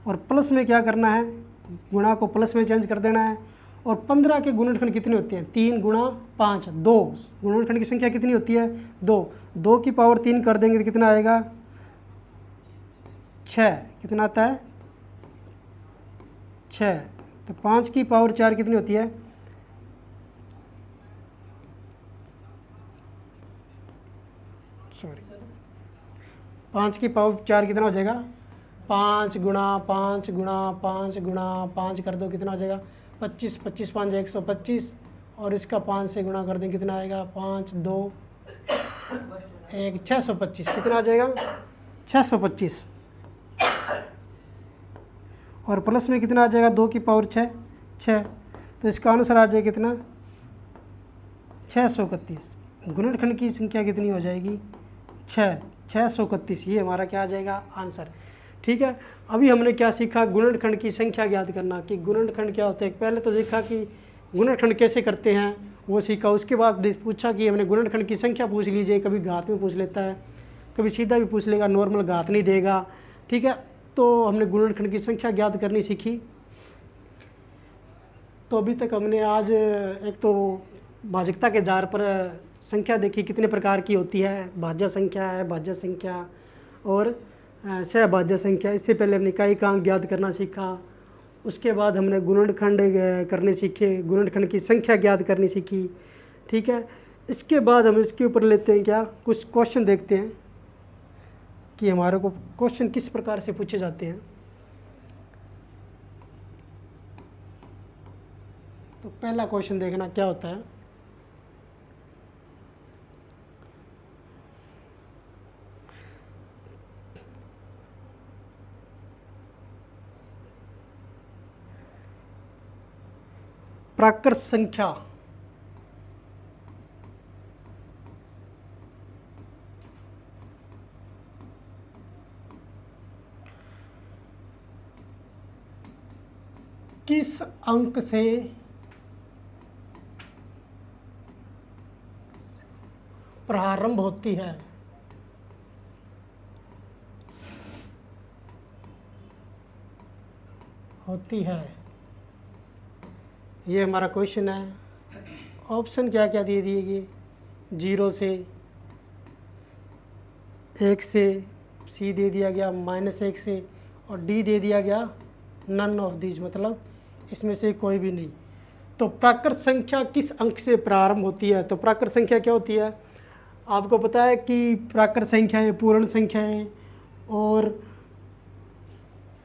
और प्लस में क्या करना है? गुणा को प्लस में चेंज कर देना है। और 15 के गुणनखंड कितने होते हैं? 3 गुणा 5 2। गुणनखंड की संख्या कितनी होती है? 2। 2 की पावर 3 कर देंगे तो कितना आएगा? 6। कितना आता है? 6। तो 5 की पावर 4 कितनी होती है? सॉरी, 5 की पावर 4 कितना हो जाएगा? 5 गुणा 5 गुणा 5 गुणा 5 कर दो, कितना हो जाएगा? 25। 25 5 125। और इसका 5 से गुणा कर दें, कितना आएगा? 5 2 1 625। कितना आ जाएगा? 625। और प्लस में कितना आ जाएगा? 2 की पावर 6 6। तो इसका आंसर आ जाएगा कितना? 631। गुणनखंड की संख्या कितनी हो जाएगी? 631। ये हमारा क्या आ जाएगा? आंसर। ठीक है। अभी हमने क्या सीखा? गुणनखंड की संख्या ज्ञात करना, कि गुणनखंड क्या होता है। पहले तो देखा कि गुणनखंड कैसे करते हैं, वो सीखा। उसके बाद पूछा कि हमने गुणनखंड की संख्या पूछ लीजिए, कभी घात में पूछ लेता है, कभी सीधा भी पूछ लेगा, नॉर्मल घात नहीं देगा। ठीक है। तो हमने गुणनखंड की संख्या ज्ञात करनी सीखी। तो अभी तक हमने आज एक तो भाजकता के आधार पर संख्या देखी कितने प्रकार की होती है। भाज्य संख्या है, भाज्य संख्या और सहभाज्य संख्या। इससे पहले हमने इकाई ज्ञात करना सीखा। उसके बाद हमने गुणनखंड करने सीखे, गुणनखंड की संख्या ज्ञात करनी सीखी। ठीक है। इसके बाद हम इसके ऊपर लेते हैं क्या, कुछ क्वेश्चन देखते हैं कि हमारे को क्वेश्चन किस प्रकार से पूछे जाते हैं। तो पहला क्वेश्चन देखना क्या होता है। प्राकृत संख्या किस अंक से प्रारंभ होती है? ये हमारा क्वेश्चन है। ऑप्शन क्या क्या दे दिए गए? 0 से, 1 से, सी दे दिया गया -1 से, और डी दे दिया गया नन ऑफ दीज, मतलब इसमें से कोई भी नहीं। तो प्राकृत संख्या किस अंक से प्रारंभ होती है? तो प्राकृत संख्या क्या होती है? आपको पता है कि प्राकृत संख्या है, पूर्ण संख्या है और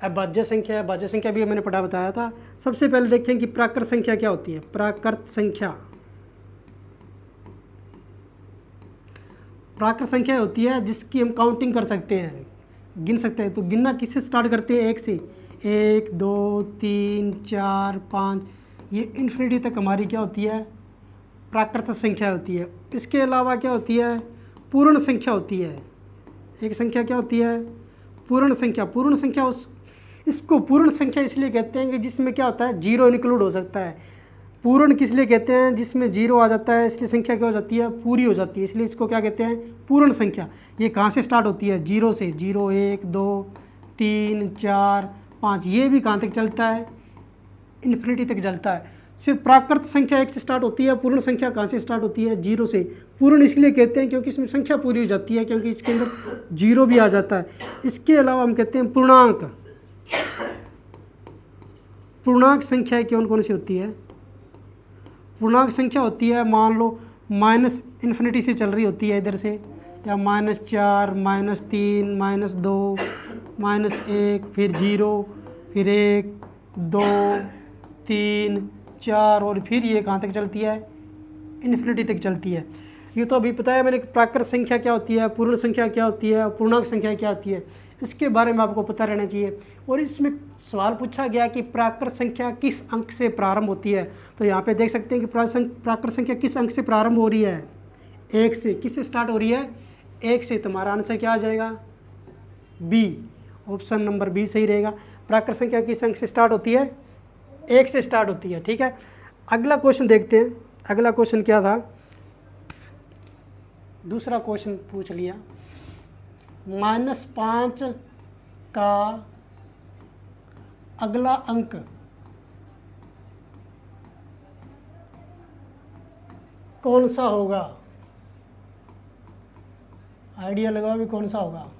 भाज्य संख्या है। भाज्य संख्या भी मैंने बताया था। सबसे पहले देखें कि प्राकृत संख्या क्या होती है। प्राकृत संख्या होती है जिसकी हम काउंटिंग कर सकते हैं, गिन सकते हैं। तो गिनना किससे स्टार्ट करते हैं? 1 से। 1 2 3 4 5, ये इन्फिनिटी तक हमारी क्या होती है? प्राकृत संख्या होती है। इसके अलावा क्या होती है? पूर्ण संख्या होती है। एक संख्या क्या होती है? पूर्ण संख्या। पूर्ण संख्या इसको पूर्ण संख्या इसलिए कहते हैं कि जिसमें क्या होता है? 0 इंक्लूड हो सकता है। पूर्ण किस लिए कहते हैं? जिसमें 0 आ जाता है, इसलिए संख्या क्या हो जाती है? पूरी हो जाती है, इसलिए इसको क्या कहते हैं? पूर्ण संख्या। ये कहाँ से स्टार्ट होती है? 0 से। 0 1 2 3 4 5, ये भी कहाँ तक चलता है? इन्फिनिटी तक चलता है। सिर्फ प्राकृत संख्या 1 से स्टार्ट होती है। पूर्ण संख्या कहाँ से स्टार्ट होती है? 0 से। पूर्ण इसलिए कहते हैं क्योंकि इसमें संख्या पूरी हो जाती है, क्योंकि इसके अंदर 0 भी आ जाता है। इसके अलावा हम कहते हैं पूर्णांक। पूर्णांक संख्या कौन कौन सी होती है? पूर्णांक संख्या होती है, मान लो -इन्फिनिटी से चल रही होती है इधर से, या -4, -3, -2, -1, फिर 0, फिर 1, 2, 3, 4 और फिर ये कहाँ तक चलती है, इन्फिनिटी तक चलती है। ये तो अभी पता है मैंने प्राकृत संख्या क्या होती है, पूर्ण संख्या क्या होती है, पूर्णांक संख्या क्या होती है, इसके बारे में आपको पता रहना चाहिए। और इसमें सवाल पूछा गया कि प्राकृत संख्या किस अंक से प्रारंभ होती है, तो यहाँ पे देख सकते हैं कि प्राकृत संख्या किस अंक से प्रारंभ हो रही है, 1 से। किससे स्टार्ट हो रही है, 1 से। तुम्हारा आंसर क्या आ जाएगा, बी, ऑप्शन नंबर बी सही रहेगा। प्राकृत संख्या किस अंक से स्टार्ट होती है, 1 से स्टार्ट होती है। ठीक है, अगला क्वेश्चन देखते हैं। अगला क्वेश्चन क्या था, दूसरा क्वेश्चन पूछ लिया, -5 का अगला अंक कौन सा होगा, आइडिया लगाओ भी कौन सा होगा।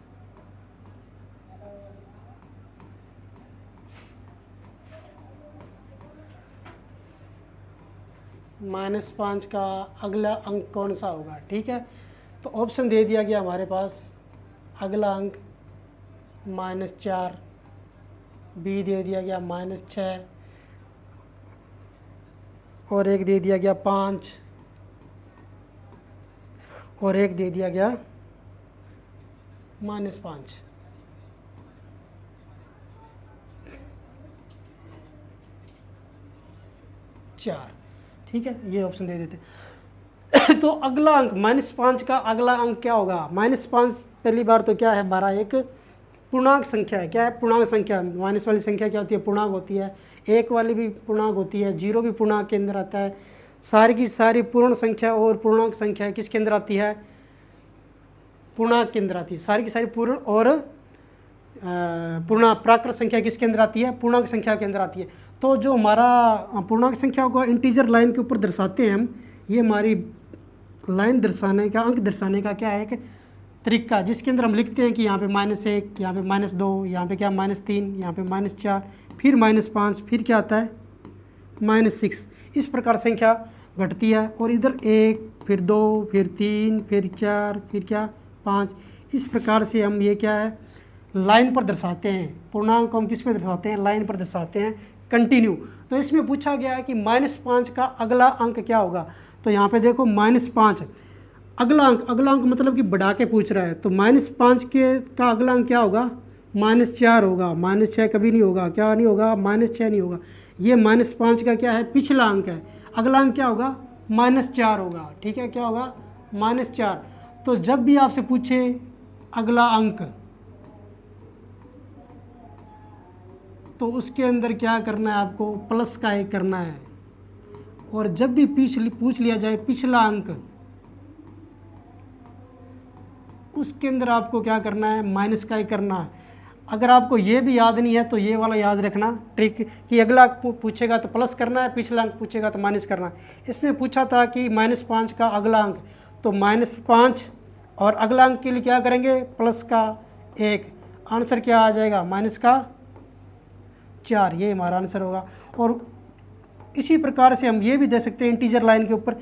-5 का अगला अंक कौन सा होगा। ठीक है, तो ऑप्शन दे दिया गया हमारे पास, अगला अंक -4, बी दे दिया गया -6 और एक दे दिया गया 5 और एक दे दिया गया -5। ठीक है, ये ऑप्शन दे देते। तो अगला अंक -5 का अगला अंक क्या होगा। -5 पहली बार तो क्या है, हमारा एक पूर्णांक संख्या है। क्या है, पूर्णांक संख्या। माइनस वाली संख्या क्या होती है, पूर्णांक होती है। 1 वाली भी पूर्णांक होती है, 0 भी पूर्णांक के अंदर आता है। सारी की सारी पूर्ण संख्या और पूर्णांक संख्या किसके अंदर आती है, पूर्णांक के अंदर आती है। सारी की सारी पूर्ण और प्राकृत संख्या किसके अंदर आती है, पूर्णांक संख्या के अंदर आती है। तो जो हमारा पूर्णांक संख्या को इंटीजर लाइन के ऊपर दर्शाते हैं हम, ये हमारी लाइन दर्शाने का, अंक दर्शाने का क्या है, एक तरीका, जिसके अंदर हम लिखते हैं कि यहाँ पे -1, यहाँ पे -2, यहाँ पे क्या -3, यहाँ पे -4, फिर -5, फिर क्या आता है -6। इस प्रकार संख्या घटती है। और इधर 1, फिर 2, फिर 3, फिर 4, फिर क्या 5। इस प्रकार से हम ये क्या है, लाइन पर दर्शाते हैं। पूर्णांक को हम किस पे दर्शाते हैं, लाइन पर दर्शाते हैं, कंटिन्यू। तो इसमें पूछा गया है कि -5 का अगला अंक क्या होगा। तो यहाँ पे देखो -5 अगला अंक मतलब कि बढ़ा के पूछ रहा है। तो -5 का अगला अंक क्या होगा, -4 होगा। -6 कभी नहीं होगा, क्या नहीं होगा, -6 नहीं होगा। ये -5 का क्या है, पिछला अंक है। अगला अंक क्या होगा, -4 होगा। ठीक है, क्या होगा, -4। तो जब भी आपसे पूछे अगला अंक, तो उसके अंदर क्या करना है, आपको प्लस का 1 करना है। और जब भी पूछ लिया जाए पिछला अंक, उसके अंदर आपको क्या करना है, माइनस का 1 करना है। अगर आपको ये भी याद नहीं है तो ये वाला याद रखना ट्रिक, कि अगला पूछेगा तो प्लस करना है, पिछला अंक पूछेगा तो माइनस करना है। इसमें पूछा था कि -5 का अगला अंक, तो -5 और अगला अंक के लिए क्या करेंगे, प्लस का 1। आंसर क्या आ जाएगा, -4। ये हमारा आंसर होगा। और इसी प्रकार से हम ये भी दे सकते हैं इंटीजर लाइन के ऊपर,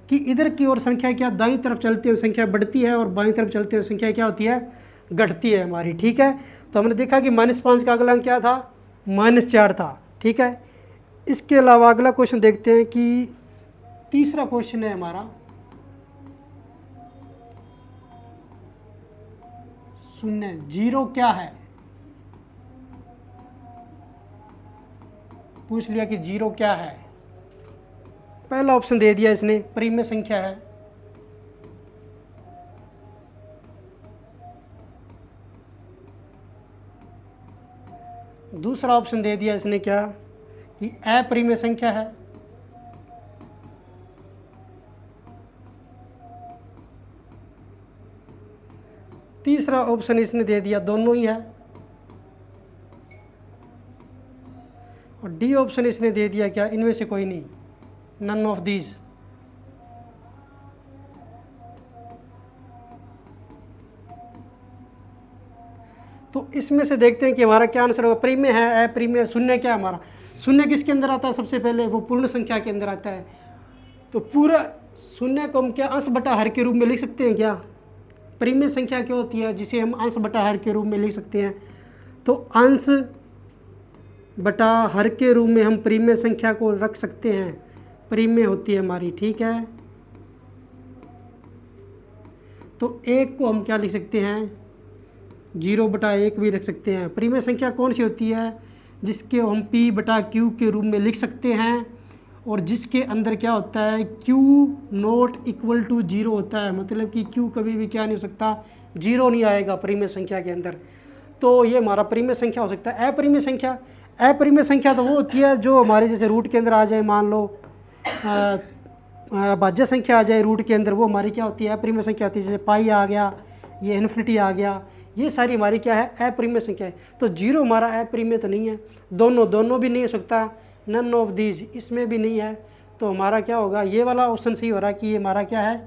कि इधर की ओर संख्या क्या, दाईं तरफ चलती है संख्या बढ़ती है, और बाईं तरफ चलती है संख्या क्या होती है, घटती है हमारी। ठीक है, तो हमने देखा कि -5 का अगला अंक क्या था, -4 था। ठीक है, इसके अलावा अगला क्वेश्चन देखते हैं कि तीसरा क्वेश्चन है हमारा, शून्य, 0 क्या है। पूछ लिया कि 0 क्या है। पहला ऑप्शन दे दिया इसने, परिमेय संख्या है। दूसरा ऑप्शन दे दिया इसने क्या, कि अपरिमेय संख्या है। तीसरा ऑप्शन इसने दे दिया दोनों ही है। और डी ऑप्शन इसने दे दिया क्या, इनमें से कोई नहीं, नन ऑफ दीज। तो इसमें से देखते हैं कि हमारा क्या आंसर होगा, परिमेय है, अपरिमेय। शून्य क्या है हमारा, शून्य किसके अंदर आता है, सबसे पहले वो पूर्ण संख्या के अंदर आता है। तो पूरा शून्य को हम क्या अंश बटा हर के रूप में लिख सकते हैं क्या, परिमेय संख्या क्या होती है, जिसे हम अंश बटा हर के रूप में लिख सकते हैं। तो अंश बटा हर के रूप में हम परिमेय संख्या को रख सकते हैं, परिमेय होती है हमारी, ठीक है। तो एक को हम क्या लिख सकते हैं, 0/1 भी रख सकते हैं। परिमेय संख्या कौन सी होती है, जिसके हम p/q के रूप में लिख सकते हैं और जिसके अंदर क्या होता है, q नॉट इक्वल टू 0 होता है, मतलब कि q कभी भी क्या नहीं हो सकता, 0 नहीं आएगा परिमेय संख्या के अंदर। तो ये हमारा परिमेय संख्या हो सकता है। अपरिमेय संख्या, अपरिमेय संख्या तो वो होती है जो हमारे जैसे रूट के अंदर आ जाए, मान लो भाज्य संख्या आ जाए रूट के अंदर, वो हमारी क्या होती है, अपरिमेय संख्या होती है। जैसे पाई आ गया, ये इन्फिनिटी आ गया, ये सारी हमारी क्या है, अपरिमेय संख्या है। तो 0 हमारा अपरिमेय तो नहीं है, दोनों भी नहीं हो सकता, नन ऑफ दीज, इसमें भी नहीं है। तो हमारा क्या होगा, ये वाला ऑप्शन सही हो रहा है कि ये हमारा क्या है,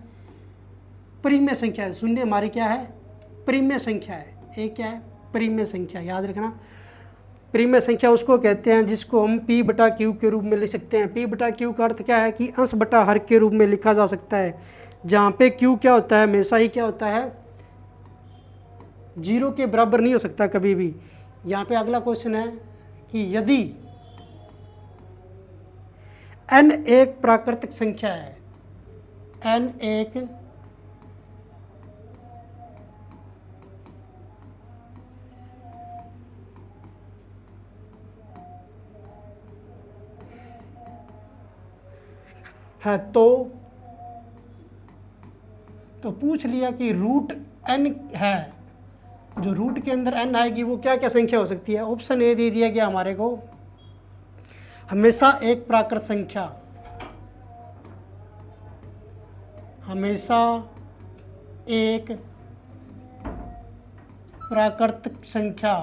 परिमेय संख्या है। शून्य हमारी क्या है, परिमेय संख्या है। एक क्या है, परिमेय संख्या, याद रखना। परिमेय संख्या उसको कहते हैं जिसको हम p/q के रूप में लिख सकते हैं। p/q का अर्थ क्या है कि अंश बटा हर के रूप में लिखा जा सकता है, जहाँ पे q क्या होता है, हमेशा ही क्या होता है, 0 के बराबर नहीं हो सकता कभी भी। यहाँ पे अगला क्वेश्चन है कि यदि n एक प्राकृतिक संख्या है, n एक है, तो पूछ लिया कि रूट n है, जो रूट के अंदर n आएगी वो क्या क्या संख्या हो सकती है। ऑप्शन ए दे दिया गया हमारे को, हमेशा एक प्राकृत संख्या, हमेशा एक प्राकृतिक संख्या।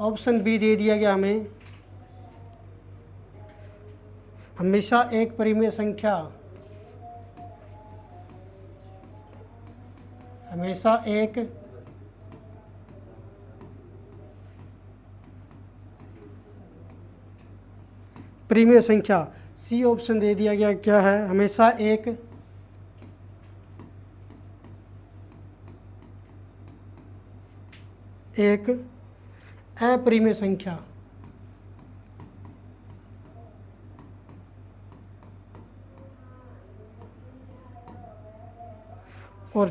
ऑप्शन बी दे दिया गया हमें, हमेशा एक परिमेय संख्या, हमेशा एक परिमेय संख्या। सी ऑप्शन दे दिया गया, क्या है, हमेशा एक अपरिमेय संख्या। और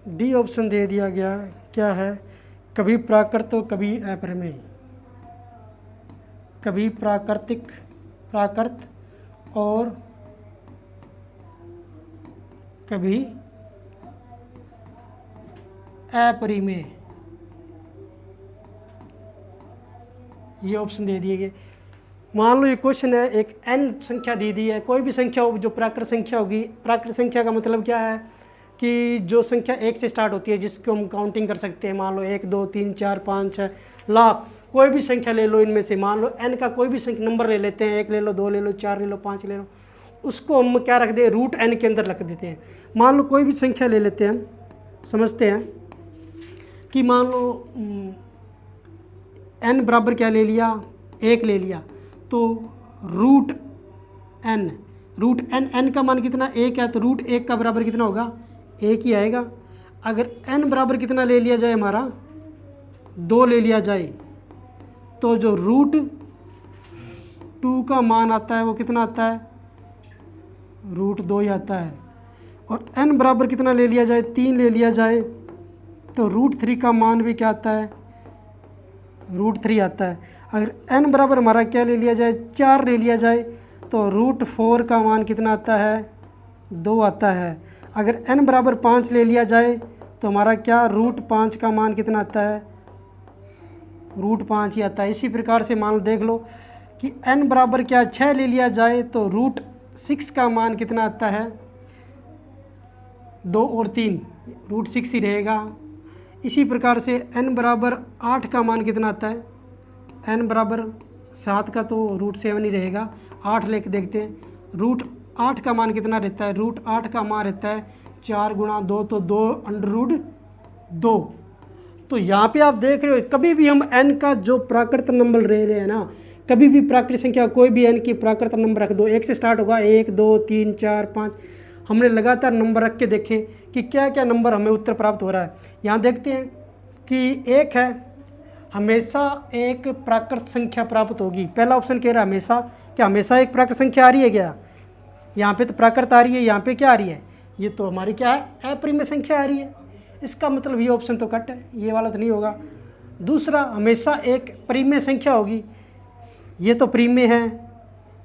डी ऑप्शन दे दिया गया, क्या है, कभी प्राकृत और कभी अपरिमेय, कभी प्राकृत और कभी अपरिमेय, ये ऑप्शन दे दिए गए। मान लो ये क्वेश्चन है, एक n संख्या दे दी है, कोई भी संख्या हो जो प्राकृत संख्या होगी। प्राकृत संख्या का मतलब क्या है कि जो संख्या 1 से स्टार्ट होती है, जिसको हम काउंटिंग कर सकते हैं। मान लो 1 2 3 4 5 6 लाख, कोई भी संख्या ले लो इनमें से। मान लो n का कोई भी संख्या नंबर ले लेते हैं, 1 ले लो, 2 ले लो, 4 ले लो, 5 ले लो, उसको हम क्या रख दें, रूट n के अंदर रख देते हैं। मान लो कोई भी संख्या ले लेते हैं, समझते हैं कि मान लो n बराबर क्या ले लिया, 1 ले लिया, तो रूट n का मान कितना, 1 है, तो रूट 1 का बराबर कितना होगा, 1 ही आएगा। अगर n बराबर कितना ले लिया जाए, हमारा 2 ले लिया जाए, तो जो रूट 2 का मान आता है वो कितना आता है, रूट 2 ही आता है। और n बराबर कितना ले लिया जाए, 3 ले लिया जाए, तो रूट 3 का मान भी क्या आता है, रूट 3 आता है। अगर n बराबर हमारा क्या ले लिया जाए, 4 ले लिया जाए, तो रूट 4 का मान कितना आता है, 2 आता है। अगर n बराबर 5 ले लिया जाए, तो हमारा क्या, रूट 5 का मान कितना आता है, रूट 5 ही आता है। इसी प्रकार से मान देख लो कि n बराबर क्या 6 ले लिया जाए, तो रूट 6 का मान कितना आता है, 2 और 3, रूट 6 ही रहेगा। इसी प्रकार से n बराबर 8 का मान कितना आता है, n बराबर 7 का तो रूट 7 ही रहेगा। 8 लेके देखते हैं, रूट 8 का मान कितना रहता है, रूट 8 का मान रहता है 4 गुणा 2, तो 2 अंडर रूट 2। तो यहाँ पे आप देख रहे हो, कभी भी हम n का जो प्राकृत नंबर ले रहे हैं ना, कभी भी प्राकृत संख्या कोई भी n की प्राकृत नंबर रख दो, 1 से स्टार्ट होगा, 1 2 3 4 5, हमने लगातार नंबर रख के देखे कि क्या क्या नंबर हमें उत्तर प्राप्त हो रहा है। यहाँ देखते हैं कि एक है, हमेशा एक प्राकृत संख्या प्राप्त होगी। पहला ऑप्शन कह रहा है हमेशा, क्या हमेशा एक प्राकृत संख्या आ रही है क्या? यहाँ पे तो प्राकृत आ रही है, यहाँ पे क्या आ रही है? ये तो हमारी क्या है, अप्रिमेय संख्या आ रही है। इसका मतलब ये ऑप्शन तो कट है, ये वाला तो नहीं होगा। दूसरा, हमेशा एक परिमेय संख्या होगी। ये तो परिमेय है,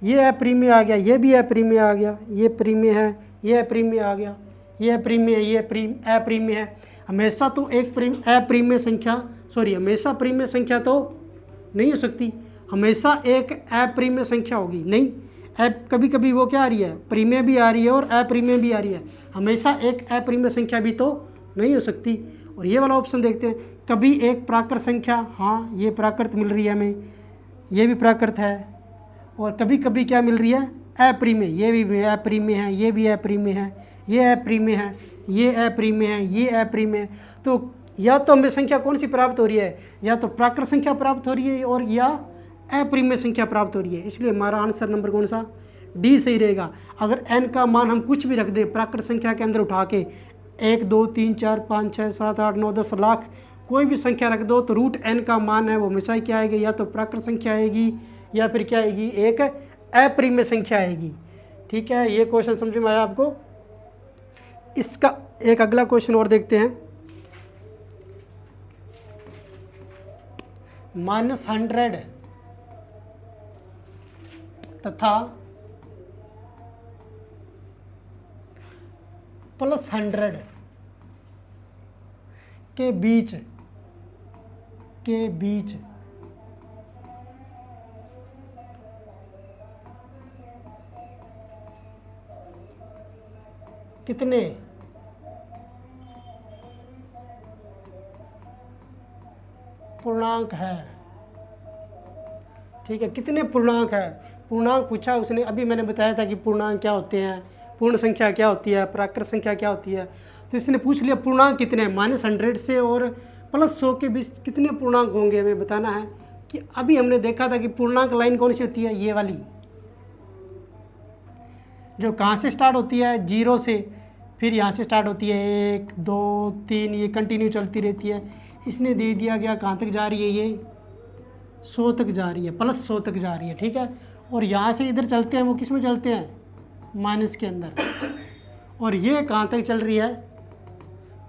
ये अप्रिमेय आ गया, ये भी अप्रिमेय आ गया, ये परिमेय है, ये अप्रिमेय आ गया, ये अप्रिमेय है, ये अप्रिमेय है। हमेशा तो एक अप्रिमेय संख्या, सॉरी हमेशा परिमेय संख्या तो नहीं हो सकती, हमेशा एक अप्रिमेय संख्या होगी। नहीं, कभी कभी वो क्या आ रही है, परिमेय भी आ रही है और अप्रिमेय भी आ रही है। हमेशा एक अप्रिमेय संख्या भी तो नहीं हो सकती। और ये वाला ऑप्शन देखते हैं, कभी एक प्राकृत संख्या, हाँ ये प्राकृत मिल रही है हमें, ये भी प्राकृत है। और कभी कभी क्या मिल रही है, अप्रिमेय, ये भी अप्रिमेय है, ये भी अप्रिमेय है, ये अप्रिमेय है, ये अप्रिमेय है, ये अप्रिमेय है। तो या तो हमें संख्या कौन सी प्राप्त हो रही है, या तो प्राकृत संख्या प्राप्त हो रही है और या अप्रिमेय संख्या प्राप्त हो रही है। इसलिए हमारा आंसर नंबर कौन सा, डी सही रहेगा। अगर n का मान हम कुछ भी रख दें प्राकृत संख्या के अंदर उठा के, 1 2 3 4 5 6 7 8 9 10 लाख कोई भी संख्या रख दो, तो रूट n का मान है वो हमेशा ही क्या आएगी, या तो प्राकृत संख्या आएगी या फिर क्या आएगी, एक अप्रिमेय संख्या आएगी। ठीक है, ये क्वेश्चन समझ में आया आपको। इसका एक अगला क्वेश्चन और देखते हैं। -100 तथा +100 के बीच कितने पूर्णांक है। ठीक है, कितने पूर्णांक है, पूर्णांक पूछा उसने। अभी मैंने बताया था कि पूर्णांक क्या होते हैं, पूर्ण संख्या क्या होती है, प्राकृत संख्या क्या होती है। तो इसने पूछ लिया पूर्णांक कितने हैं, -100 से और +100 के बीच कितने पूर्णांक होंगे, हमें बताना है। कि अभी हमने देखा था कि पूर्णांक लाइन कौन सी होती है, ये वाली, जो कहाँ से स्टार्ट होती है, 0 से, फिर यहाँ से स्टार्ट होती है 1 2 3, ये कंटिन्यू चलती रहती है। इसने दे दिया गया कहाँ तक जा रही है, ये 100 तक जा रही है, +100 तक जा रही है। ठीक है, और यहाँ से इधर चलते हैं, वो किस में चलते हैं, माइनस के अंदर। और ये कहाँ तक चल रही है,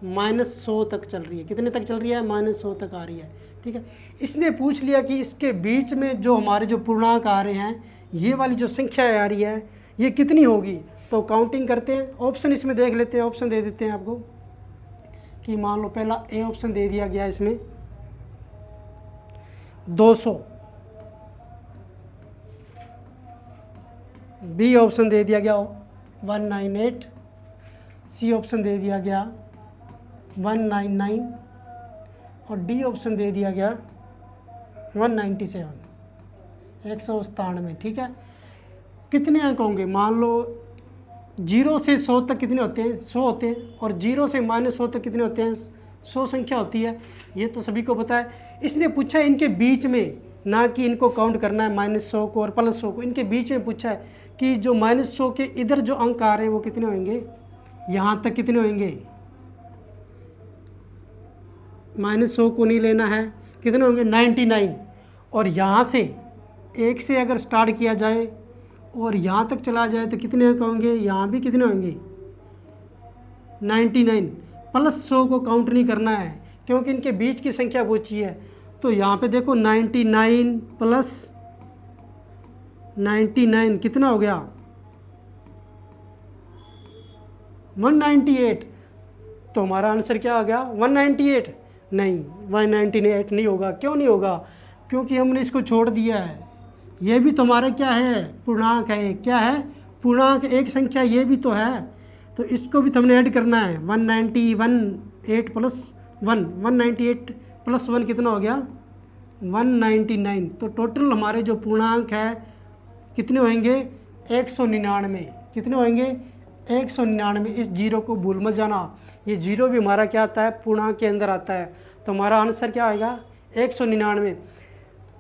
-100 तक चल रही है। कितने तक चल रही है, -100 तक आ रही है। ठीक है, इसने पूछ लिया कि इसके बीच में जो हमारे जो पूर्णांक आ रहे हैं, ये वाली जो संख्या आ रही है ये कितनी होगी। तो काउंटिंग करते हैं, ऑप्शन इसमें देख लेते हैं, ऑप्शन दे देते हैं आपको। कि मान लो पहला ए ऑप्शन दे दिया गया इसमें 200, बी ऑप्शन दे दिया गया 198, सी ऑप्शन दे दिया गया 199 और डी ऑप्शन दे दिया गया 197, 197। ठीक है, कितने अंक होंगे, मान लो 0 से 100 तक कितने होते हैं, 100 होते हैं। और 0 से -100 तक कितने होते हैं, 100 संख्या होती है। ये तो सभी को पता है। इसने पूछा इनके बीच में, ना कि इनको काउंट करना है -100 को और +100 को, इनके बीच में पूछा है कि जो -100 के इधर जो अंक आ रहे हैं वो कितने होंगे, यहाँ तक कितने होंगे। -100 को नहीं लेना है, कितने होंगे 99। और यहाँ से 1 से अगर स्टार्ट किया जाए और यहाँ तक चला जाए तो कितने अंक होंगे, यहाँ भी कितने होंगे 99। +100 को काउंट नहीं करना है क्योंकि इनके बीच की संख्या पूछी है। तो यहाँ पे देखो 99 + 99 कितना हो गया 198। तो हमारा आंसर क्या आ गया 198। नहीं, 198 नहीं होगा। क्यों नहीं होगा, क्योंकि हमने इसको छोड़ दिया है। ये भी तुम्हारा क्या है, पूर्णांक है। क्या है, पूर्णांक, एक संख्या ये भी तो है। तो इसको भी तुमने ऐड करना है। 198 + 1, 198 + 1 कितना हो गया 199। तो टोटल हमारे जो पूर्णांक है कितने होंगे 199। कितने होंगे 199। इस जीरो को भूल मत जाना, ये जीरो भी हमारा क्या आता है, पूर्णांक के अंदर आता है। तो हमारा आंसर क्या आएगा 199।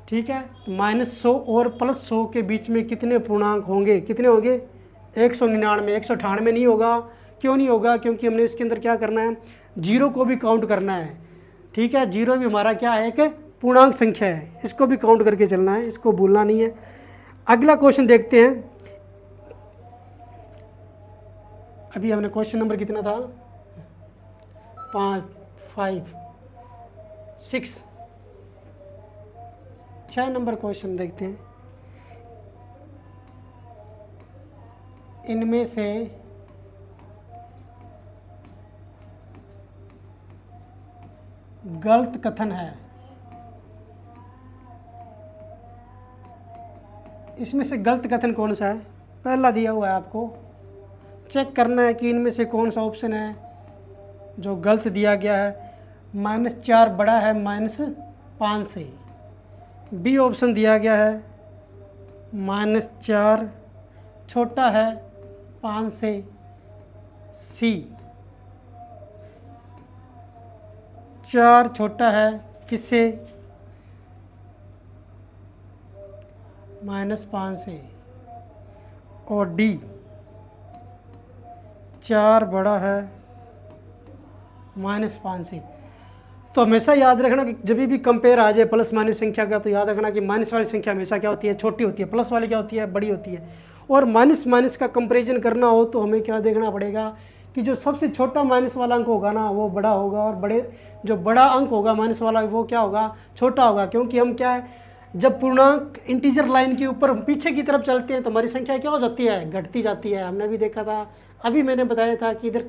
ठीक है, -100 और +100 के बीच में कितने पूर्णांक होंगे, कितने होंगे 199, 198 नहीं होगा। क्यों नहीं होगा? क्योंकि हमने इसके अंदर क्या करना है, जीरो को भी काउंट करना है। ठीक है, जीरो भी हमारा क्या है, एक पूर्णांक संख्या है, इसको भी काउंट करके चलना है, इसको भूलना नहीं है। अगला क्वेश्चन देखते हैं। अभी हमने क्वेश्चन नंबर कितना था, 5, 6 नंबर क्वेश्चन देखते हैं। इनमें से गलत कथन है, इसमें से गलत कथन कौन सा है? पहला दिया हुआ है, आपको चेक करना है कि इनमें से कौन सा ऑप्शन है जो गलत दिया गया है। -4 बड़ा है -5 से। बी ऑप्शन दिया गया है -4 छोटा है 5 से। सी 4 छोटा है किससे? -5 से। और डी 4 बड़ा है -5 से। तो हमेशा याद रखना कि जब भी कंपेयर आ जाए प्लस माइनस संख्या का, तो याद रखना कि माइनस वाली संख्या हमेशा क्या होती है, छोटी होती है, प्लस वाली क्या होती है, बड़ी होती है। और माइनस माइनस का कंपैरिजन करना हो तो हमें क्या देखना पड़ेगा कि जो सबसे छोटा माइनस वाला अंक होगा ना वो बड़ा होगा, और जो बड़ा अंक होगा माइनस वाला वो क्या होगा, छोटा होगा। क्योंकि हम क्या है, जब पूर्णांक इंटीजर लाइन के ऊपर पीछे की तरफ चलते हैं तो हमारी संख्या क्या हो जाती है, घटती जाती है। हमने भी देखा था, अभी मैंने बताया था कि इधर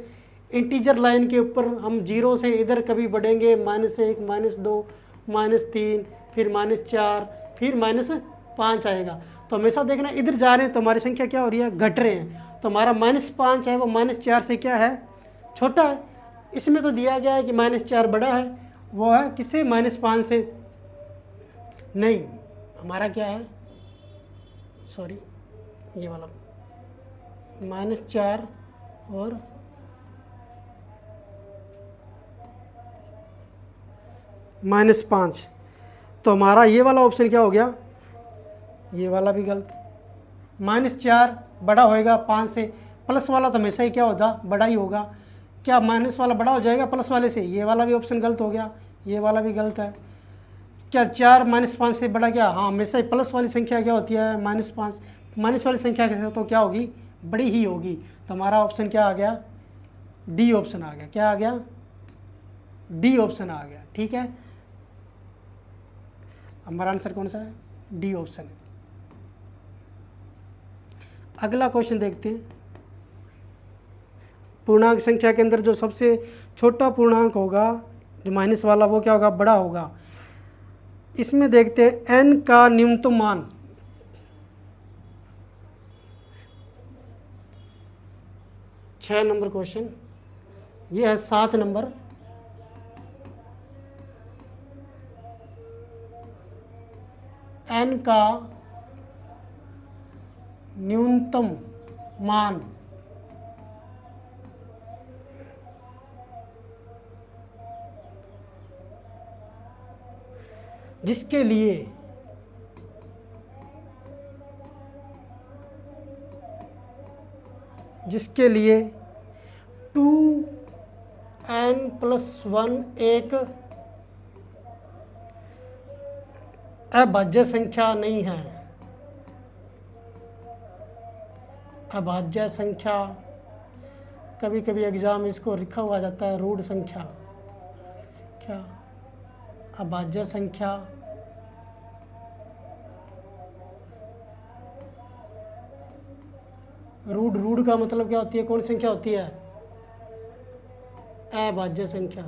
इंटीजर लाइन के ऊपर हम जीरो से इधर कभी बढ़ेंगे -1, -2, -3, फिर -4, फिर -5 आएगा। तो हमेशा देखना इधर जा रहे हैं तो हमारी संख्या क्या हो रही है, घट रहे हैं। तो हमारा -5 है वो -4 से क्या है, छोटा है। इसमें तो दिया गया है कि -4 बड़ा है, वो है किससे, -5 से। नहीं, हमारा क्या है, सॉरी ये वाला -4 और -5। तो हमारा ये वाला ऑप्शन क्या हो गया, ये वाला भी गलत। -4 बड़ा होएगा 5 से, प्लस वाला तो हमेशा ही क्या होता, बड़ा ही होगा। क्या माइनस वाला बड़ा हो जाएगा प्लस वाले से? ये वाला भी ऑप्शन गलत हो गया, ये वाला भी गलत है। क्या 4 -5 से बड़ा? क्या, हाँ, हमेशा ही प्लस वाली संख्या क्या होती है, -5, माइनस वाली संख्या के साथ तो क्या होगी, बड़ी ही होगी। तो हमारा ऑप्शन क्या आ गया, डी ऑप्शन आ गया। क्या आ गया, डी ऑप्शन आ गया। ठीक है, हमारा आंसर कौन सा है, डी ऑप्शन है। अगला क्वेश्चन देखते हैं। पूर्णांक संख्या के अंदर जो सबसे छोटा पूर्णांक होगा, जो माइनस वाला, वो क्या होगा, बड़ा होगा। इसमें देखते हैं n का न्यूनतम मान। छह नंबर क्वेश्चन, ये है 7 नंबर। n का न्यूनतम मान जिसके लिए जिसके लिए 2n+1 एक अभाज्य संख्या नहीं है। अभाज्य संख्या, कभी कभी एग्जाम इसको लिखा हुआ जाता है रूढ़ संख्या। क्या, अभाज्य संख्या रूढ़ का मतलब क्या होती है, कौन संख्या होती है, अभाज्य संख्या।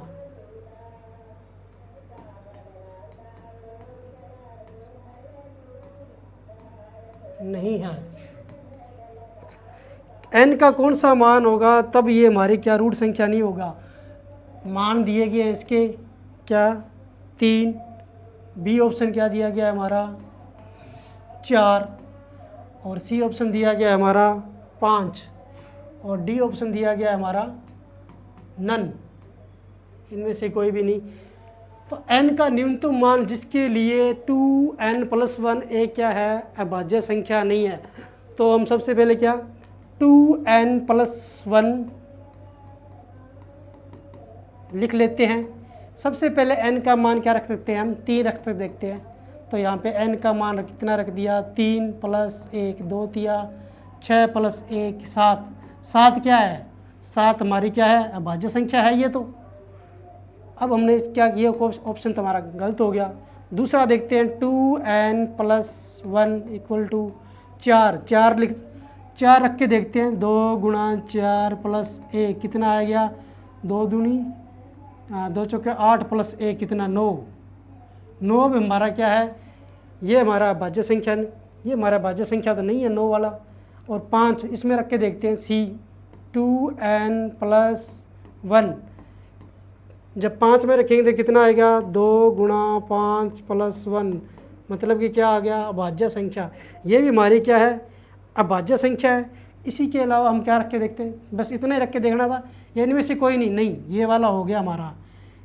नहीं है। n का कौन सा मान होगा तब ये हमारी क्या रूढ़ संख्या नहीं होगा। मान दिए गए हैं इसके क्या, 3। बी ऑप्शन क्या दिया गया है हमारा, 4। और सी ऑप्शन दिया गया है हमारा 5। और डी ऑप्शन दिया गया है हमारा नन, इनमें से कोई भी नहीं। तो n का न्यूनतम मान जिसके लिए 2n+1 एक क्या है, अभाज्य संख्या नहीं है। तो हम सबसे पहले क्या, 2n+1 लिख लेते हैं। सबसे पहले n का मान क्या रख सकते हैं हम, 3 रख सकते देखते हैं। तो यहाँ पे n का मान कितना रख दिया, 3 + 1 2 दिया, 6 + 1 7। 7 क्या है, 7 हमारी क्या है, अभाज्य संख्या है ये। तो अब हमने क्या किया, ऑप्शन तो हमारा गलत हो गया। दूसरा देखते हैं 2n+1 = 4। 4 रख के देखते हैं, 2 × 4 + 1 कितना आ गया, 2 दूनी 2 चौके 8 + 1 कितना 9। 9 में हमारा क्या है, ये हमारा भाज्य संख्या, ये हमारा भाज्य संख्या तो नहीं है 9 वाला। और 5 इसमें रख के देखते हैं, C 2n+1 जब 5 में रखेंगे तो कितना आएगा, 2 × 5 + 1 मतलब कि क्या आ गया, अभाज्य संख्या। ये भी हमारी क्या है, अभाज्य संख्या है। इसी के अलावा हम क्या रख के देखते हैं, बस इतना ही रख के देखना था, ये इनमें से कोई नहीं, ये वाला हो गया हमारा,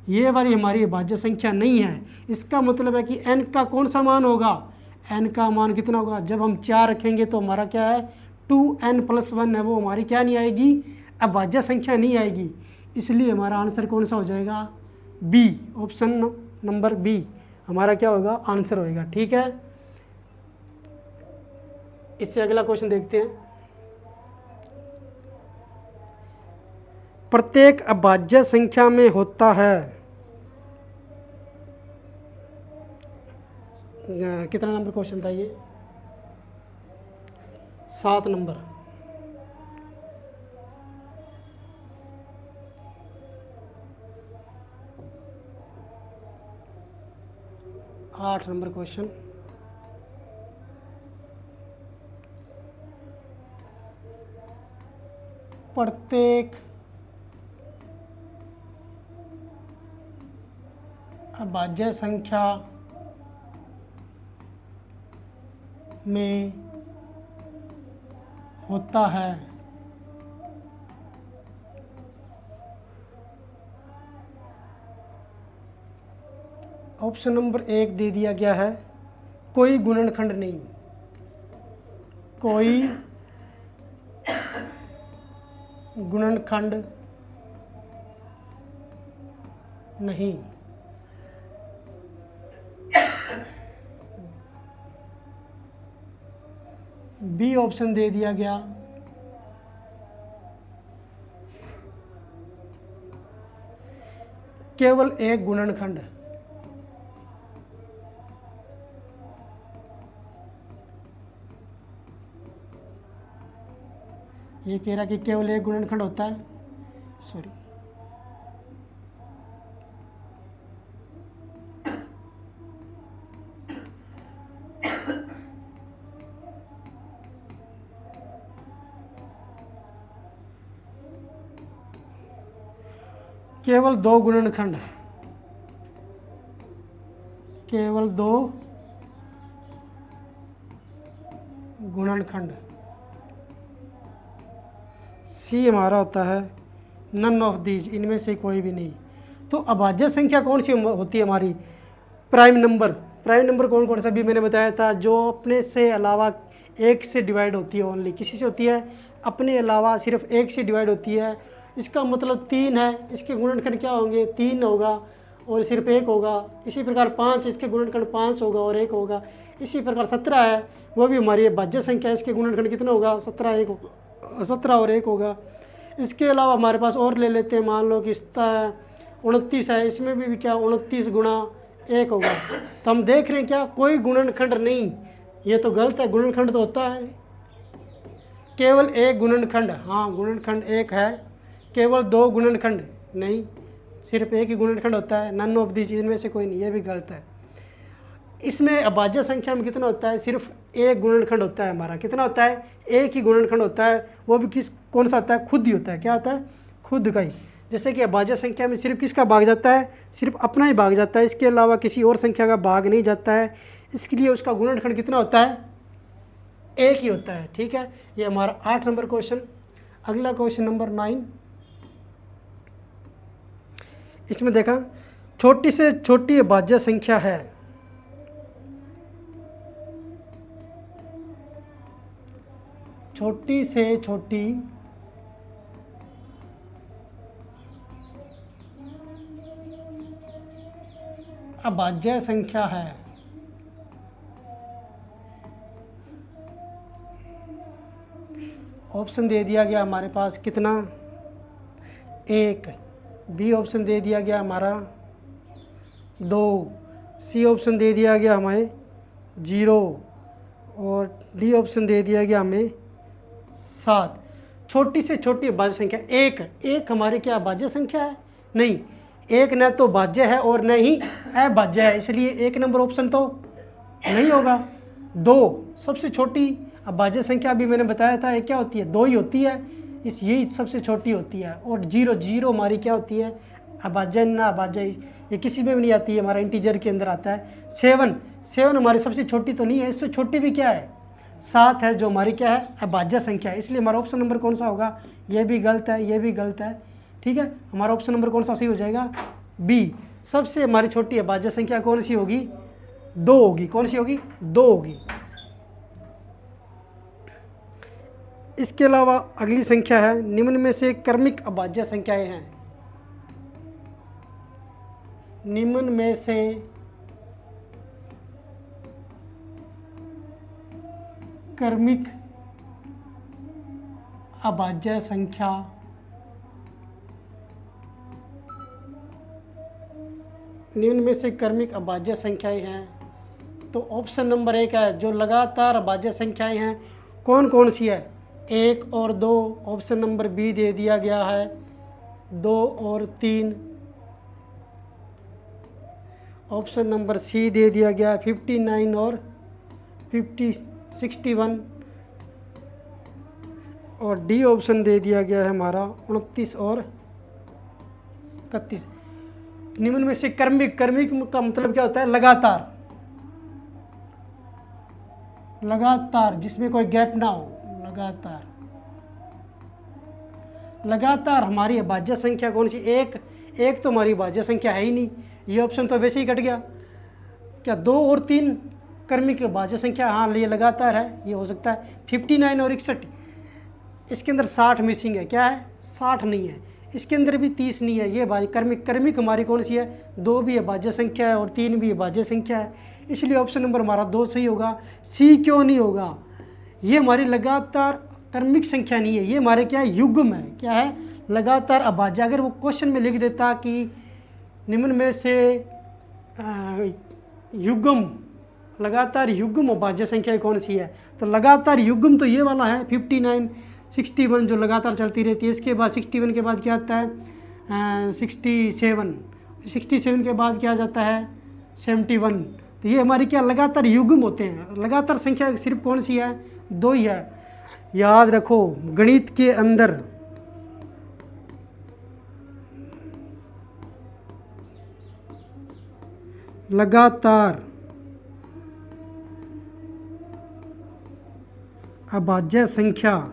ये वाली हमारी अभाज्य संख्या नहीं है। इसका मतलब है कि n का कौन सा मान होगा, n का मान कितना होगा, जब हम 4 रखेंगे तो हमारा क्या है 2n+1 है, वो हमारी क्या नहीं आएगी, अभाज्य संख्या नहीं आएगी। इसलिए हमारा आंसर कौन सा हो जाएगा, बी, ऑप्शन नंबर बी हमारा क्या होगा, आंसर होएगा। ठीक है, इससे अगला क्वेश्चन देखते हैं। प्रत्येक अभाज्य संख्या में होता है, कितना नंबर क्वेश्चन था ये, 7 नंबर। आठ नंबर क्वेश्चन। प्रत्येक अभाज्य संख्या में होता है ऑप्शन नंबर 1 दे दिया गया है, कोई गुणनखंड नहीं, कोई गुणनखंड नहीं। बी ऑप्शन दे दिया गया, केवल एक गुणनखंड। ये कह रहा कि केवल एक गुणनखंड होता है, सॉरी केवल 2 गुणनखंड, केवल 2 गुणनखंड। सी हमारा होता है नन ऑफ दीज, इनमें से कोई भी नहीं। तो अभाज्य संख्या कौन सी होती है हमारी, प्राइम नंबर। प्राइम नंबर कौन कौन सा भी मैंने बताया था, जो अपने से अलावा 1 से डिवाइड होती है, ओनली किसी से होती है, अपने अलावा सिर्फ 1 से डिवाइड होती है। इसका मतलब 3 है, इसके गुणनखंड क्या होंगे, 3 होगा और सिर्फ 1 होगा। इसी प्रकार 5, इसके गुणनखंड 5 होगा और 1 होगा। इसी प्रकार 17 है, वो भी हमारी अभाज्य संख्या है, इसके गुणनखंड कितना होगा, 17 1 होगा, 17 और 1 होगा। इसके अलावा हमारे पास और ले लेते हैं, मान लो कि 29 है, इसमें भी क्या 29 × 1 होगा। तो हम देख रहे हैं क्या, कोई गुणनखंड नहीं, ये तो गलत है, गुणनखंड तो होता है केवल एक गुणनखंड। हाँ गुणनखंड 1 है, केवल 2 गुणनखंड नहीं, सिर्फ 1 ही गुणनखंड होता है। नन ऑफ दीज, इनमें से कोई नहीं, ये भी गलत है। इसमें अभाज्य संख्या में कितना होता है, सिर्फ 1 गुणनखंड होता है हमारा। कितना होता है, 1 ही गुणनखंड होता है, वो भी कौन सा होता है, खुद ही होता है। क्या होता है, खुद का ही। जैसे कि अभाज्य संख्या में सिर्फ किसका भाग जाता है, सिर्फ अपना ही भाग जाता है, इसके अलावा किसी और संख्या का भाग नहीं जाता है। इसके लिए उसका गुणनखंड कितना होता है, 1 ही होता है। ठीक है, ये हमारा 8 नंबर क्वेश्चन। अगला क्वेश्चन नंबर 9, इसमें देखा छोटी से छोटी अभाज्य संख्या है, छोटी से छोटी अभाज्य संख्या है। ऑप्शन दे दिया गया हमारे पास कितना, 1। बी ऑप्शन दे दिया गया हमारा 2। सी ऑप्शन दे दिया गया हमें 0 और डी ऑप्शन दे दिया गया हमें 7। छोटी से छोटी अभाज्य संख्या 1। 1 हमारी क्या अभाज्य संख्या है? नहीं, 1 न तो भाज्य है और न ही अभाज्य है, इसलिए 1 नंबर ऑप्शन तो नहीं होगा। 2 सबसे छोटी अभाज्य संख्या भी मैंने बताया था, ये क्या होती है? 2 ही होती है, यही सबसे छोटी होती है। और 0 हमारी क्या होती है? अभाज्य ना अभाज्य, ये किसी में भी नहीं आती है, हमारा इंटीजर के अंदर आता है। 7 हमारी सबसे छोटी तो नहीं है, इससे छोटी भी क्या है? 7 है, जो हमारी क्या है? अभाज्य संख्या है। इसलिए हमारा ऑप्शन नंबर कौन सा होगा? ये भी गलत है, ये भी गलत है। ठीक है, हमारा ऑप्शन नंबर कौन सा सही हो जाएगा? बी। सबसे हमारी छोटी अभाज्य संख्या कौन सी होगी? 2 होगी। कौन सी होगी? 2 होगी। इसके अलावा अगली संख्या है, निम्न में से क्रमिक अभाज्य संख्याएं हैं। निम्न में से क्रमिक अभाज्य संख्या निम्न में से क्रमिक अभाज्य संख्याएं हैं। तो ऑप्शन नंबर 1 है, जो लगातार अभाज्य संख्याएं हैं कौन कौन सी है? 1 और 2। ऑप्शन नंबर बी दे दिया गया है 2 और 3। ऑप्शन नंबर सी दे दिया गया है 59 और 61। और डी ऑप्शन दे दिया गया है हमारा 29 और 31। निम्न में से क्रमिक का मतलब क्या होता है? लगातार, जिसमें कोई गैप ना हो। लगातार हमारी अभाज्य संख्या कौन सी? 1 तो हमारी अभाज्य संख्या है ही नहीं, ये ऑप्शन तो वैसे ही कट गया। क्या 2 और 3 क्रमिक अभाज्य संख्या? हाँ, ये लगातार है, ये हो सकता है। 59 और 61, इसके अंदर 60 मिसिंग है। क्या है? 60 नहीं है। इसके अंदर भी 30 नहीं है। ये क्रमिक हमारी कौन सी है? 2 भी अभाज्य संख्या है और 3 भी अभाज्य संख्या है, इसलिए ऑप्शन नंबर हमारा 2 सही होगा। सी क्यों नहीं होगा? ये हमारी लगातार क्रमिक संख्या नहीं है, ये हमारे क्या है? युग्म है। क्या है? लगातार अभाज्य। अगर वो क्वेश्चन में लिख देता कि निम्न में से युग्म, लगातार युग्म अभाज्य संख्या कौन सी है, तो लगातार युग्म तो ये वाला है 59 61, जो लगातार चलती रहती है। इसके बाद 61 के बाद क्या आता है? 67 के बाद क्या आ जाता है? 71। तो ये हमारी क्या लगातार युग्म होते हैं। लगातार संख्या सिर्फ कौन सी है? 2 ही है। याद रखो, गणित के अंदर लगातार अभाज्य संख्या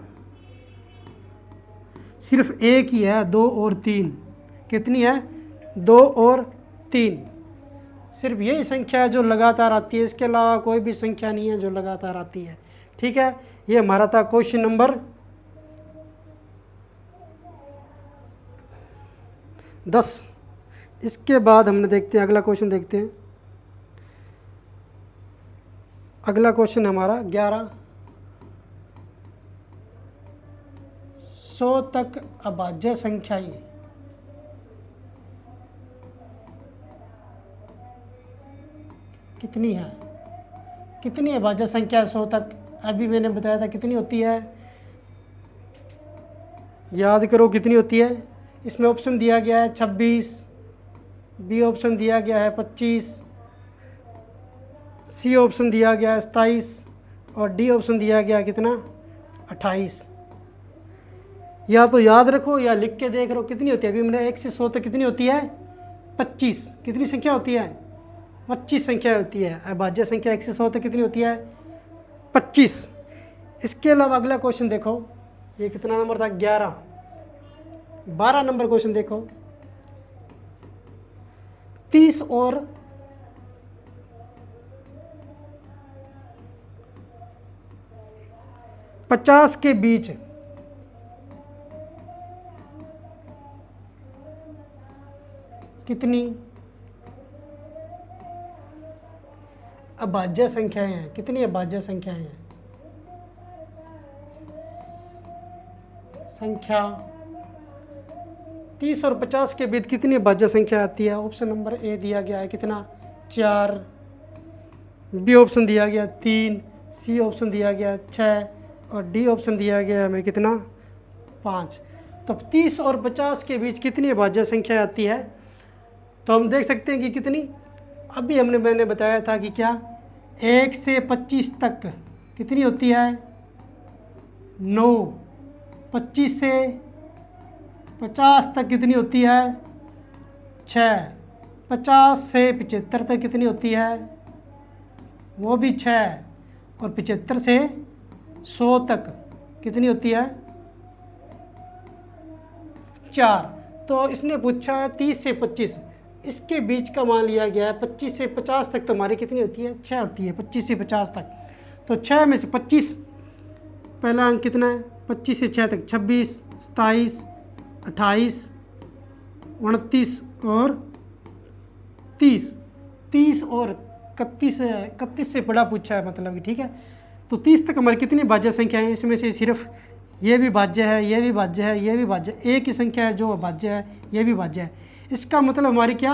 सिर्फ एक ही है, 2 और 3। कितनी है? 2 और 3। सिर्फ यही संख्या है जो लगातार आती है, इसके अलावा कोई भी संख्या नहीं है जो लगातार आती है। ठीक है, ये हमारा था क्वेश्चन नंबर 10। इसके बाद हमने देखते हैं अगला क्वेश्चन। देखते हैं अगला क्वेश्चन हमारा 11। 100 तक अभाज्य संख्याएं कितनी है? कितनी अभाज्य संख्या 100 तक? अभी मैंने बताया था कितनी होती है, याद करो कितनी होती है। इसमें ऑप्शन दिया गया है 26, बी ऑप्शन दिया गया है 25, सी ऑप्शन दिया गया है 27 और डी ऑप्शन दिया गया है कितना? 28। या तो याद रखो या लिख के देख लो कितनी होती है। अभी मैंने 1 से 100 तक कितनी होती है? 25। कितनी संख्या होती है? 25 संख्या होती है। अभाज्य संख्या 1 से 100 तक कितनी होती है? 25। इसके अलावा अगला क्वेश्चन देखो, ये कितना नंबर था? 11। 12 नंबर क्वेश्चन देखो, 30 और 50 के बीच कितनी अभाज्य संख्याएं हैं? कितनी अभाज्य संख्याएं हैं? संख्या 30 और 50 के बीच कितनी अभाज्य संख्या आती है? ऑप्शन नंबर ए दिया गया है कितना? 4, बी ऑप्शन दिया गया 3, सी ऑप्शन दिया गया 6 और डी ऑप्शन दिया गया हमें कितना? 5। तो 30 और 50 के बीच कितनी अभाज्य संख्या आती है? तो हम देख सकते हैं कि कितनी, अभी मैंने बताया था कि क्या 1 से 25 तक कितनी होती है? 9। 25 से 50 तक कितनी होती है? 6। 50 से 75 तक कितनी होती है? वो भी 6। और 75 से 100 तक कितनी होती है? 4। तो इसने पूछा है 30 से 25, इसके बीच का मान लिया गया है। 25 से 50 तक तो हमारी कितनी होती है? 6 होती है 25 से 50 तक। तो 6 में से 25, पहला अंक कितना है? 25 से 6 तक 26, 27, 28, 29 और 30। 30 और 31 से बड़ा पूछा है मतलब कि, ठीक है। तो 30 तक हमारी कितनी भाज्य संख्या है? इसमें से सिर्फ ये भी भाज्य है, ये भी भाज्य है, ये भी भाज्य, एक ही संख्या है जो भाज्य है, ये भी भाज्य है। इसका मतलब हमारी क्या,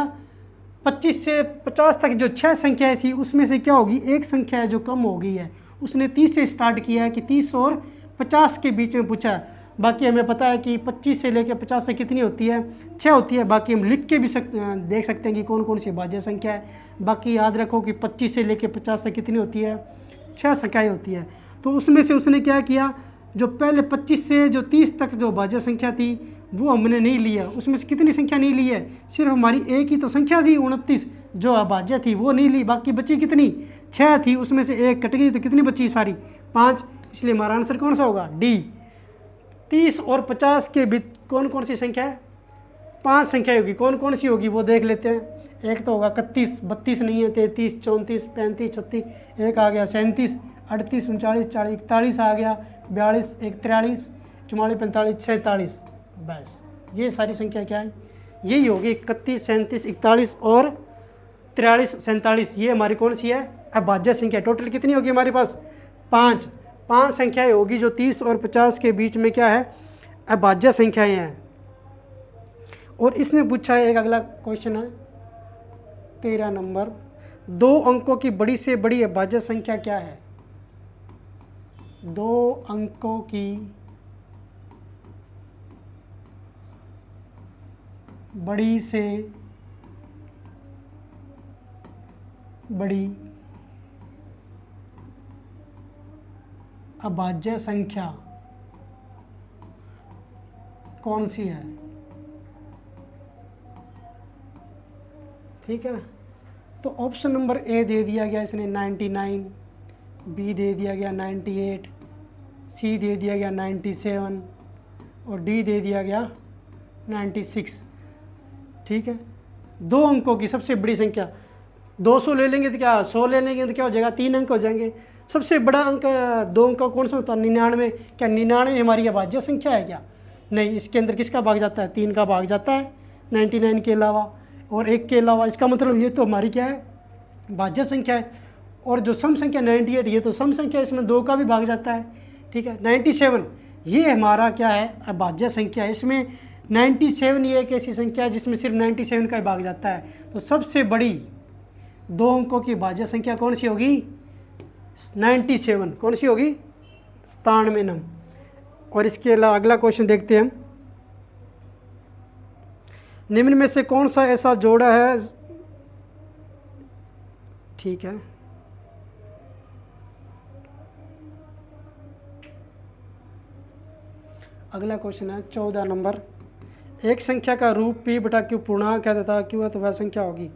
25 से 50 तक जो 6 संख्याएं थी उसमें से क्या होगी? एक संख्या है जो कम हो गई है। उसने 30 से स्टार्ट किया है कि 30 और 50 के बीच में पूछा है। बाकी हमें पता है कि 25 से लेकर 50 से कितनी होती है? 6 होती है। बाकी हम लिख के भी देख सकते हैं कि कौन कौन सी भाज्य संख्या है। बाकी याद रखो कि 25 से लेकर 50 से कितनी होती है? 6 संख्याएँ होती है। तो उसमें से उसने क्या किया, जो पहले 25 से जो 30 तक जो भाज्य संख्या थी वो हमने नहीं लिया। उसमें से कितनी संख्या नहीं ली है? सिर्फ हमारी एक ही तो संख्या थी 29 जो अभाज्य थी, वो नहीं ली। बाकी बची कितनी? 6 थी, उसमें से एक कट गई तो कितनी बची? सारी 5। इसलिए हमारा आंसर कौन सा होगा? डी। 30 और 50 के बीच कौन कौन सी संख्या है? 5 संख्या होगी। कौन कौन सी होगी वो देख लेते हैं। एक तो होगा 31, 32 नहीं है, 33, 34, 35, 36, एक आ गया 37, 38, 39, 40, 41 आ गया, 42, 43, 44, 45, 46। बस ये सारी संख्या क्या है? यही होगी 31, 37, 41 और 43, 47। ये हमारी कौन सी है? अभाज्य संख्या। टोटल कितनी होगी हमारे पास? 5 संख्याएं होगी जो 30 और 50 के बीच में क्या है? अभाज्य संख्याएं हैं। और इसने पूछा है, एक अगला क्वेश्चन है 13 नंबर, 2 अंकों की बड़ी से बड़ी अभाज्य संख्या क्या है? 2 अंकों की बड़ी से बड़ी अभाज्य संख्या कौन सी है? ठीक है। तो ऑप्शन नंबर ए दे दिया गया इसने 99, बी दे दिया गया 98, सी दे दिया गया 97 और डी दे दिया गया 96। ठीक है। 2 अंकों की सबसे बड़ी संख्या, 200 ले लेंगे तो क्या, 100 ले लेंगे तो क्या हो जाएगा? 3 अंक हो जाएंगे। सबसे बड़ा अंक 2 अंक का कौन सा होता है? 99। क्या 99 हमारी अभाज्य संख्या है क्या? नहीं, इसके अंदर किसका भाग जाता है? 3 का भाग जाता है 99 के अलावा और 1 के अलावा। इसका मतलब ये तो हमारी क्या है? भाज्य संख्या है। और जो सम संख्या 98, ये तो सम संख्या, इसमें 2 का भी भाग जाता है। ठीक है। 97 ये हमारा क्या है? अभाज्य संख्या है। इसमें 97 ये एक ऐसी संख्या है जिसमें सिर्फ 97 का ही भाग जाता है। तो सबसे बड़ी 2 अंकों की भाज्य संख्या कौन सी होगी? 97। कौन सी होगी? 97 नम। और इसके अलावा अगला क्वेश्चन देखते हैं हम, निम्न में से कौन सा ऐसा जोड़ा है? ठीक है। अगला क्वेश्चन है 14 नंबर, एक संख्या का रूप p बटा q पूर्णांक है तथा q है तो वह संख्या होगी।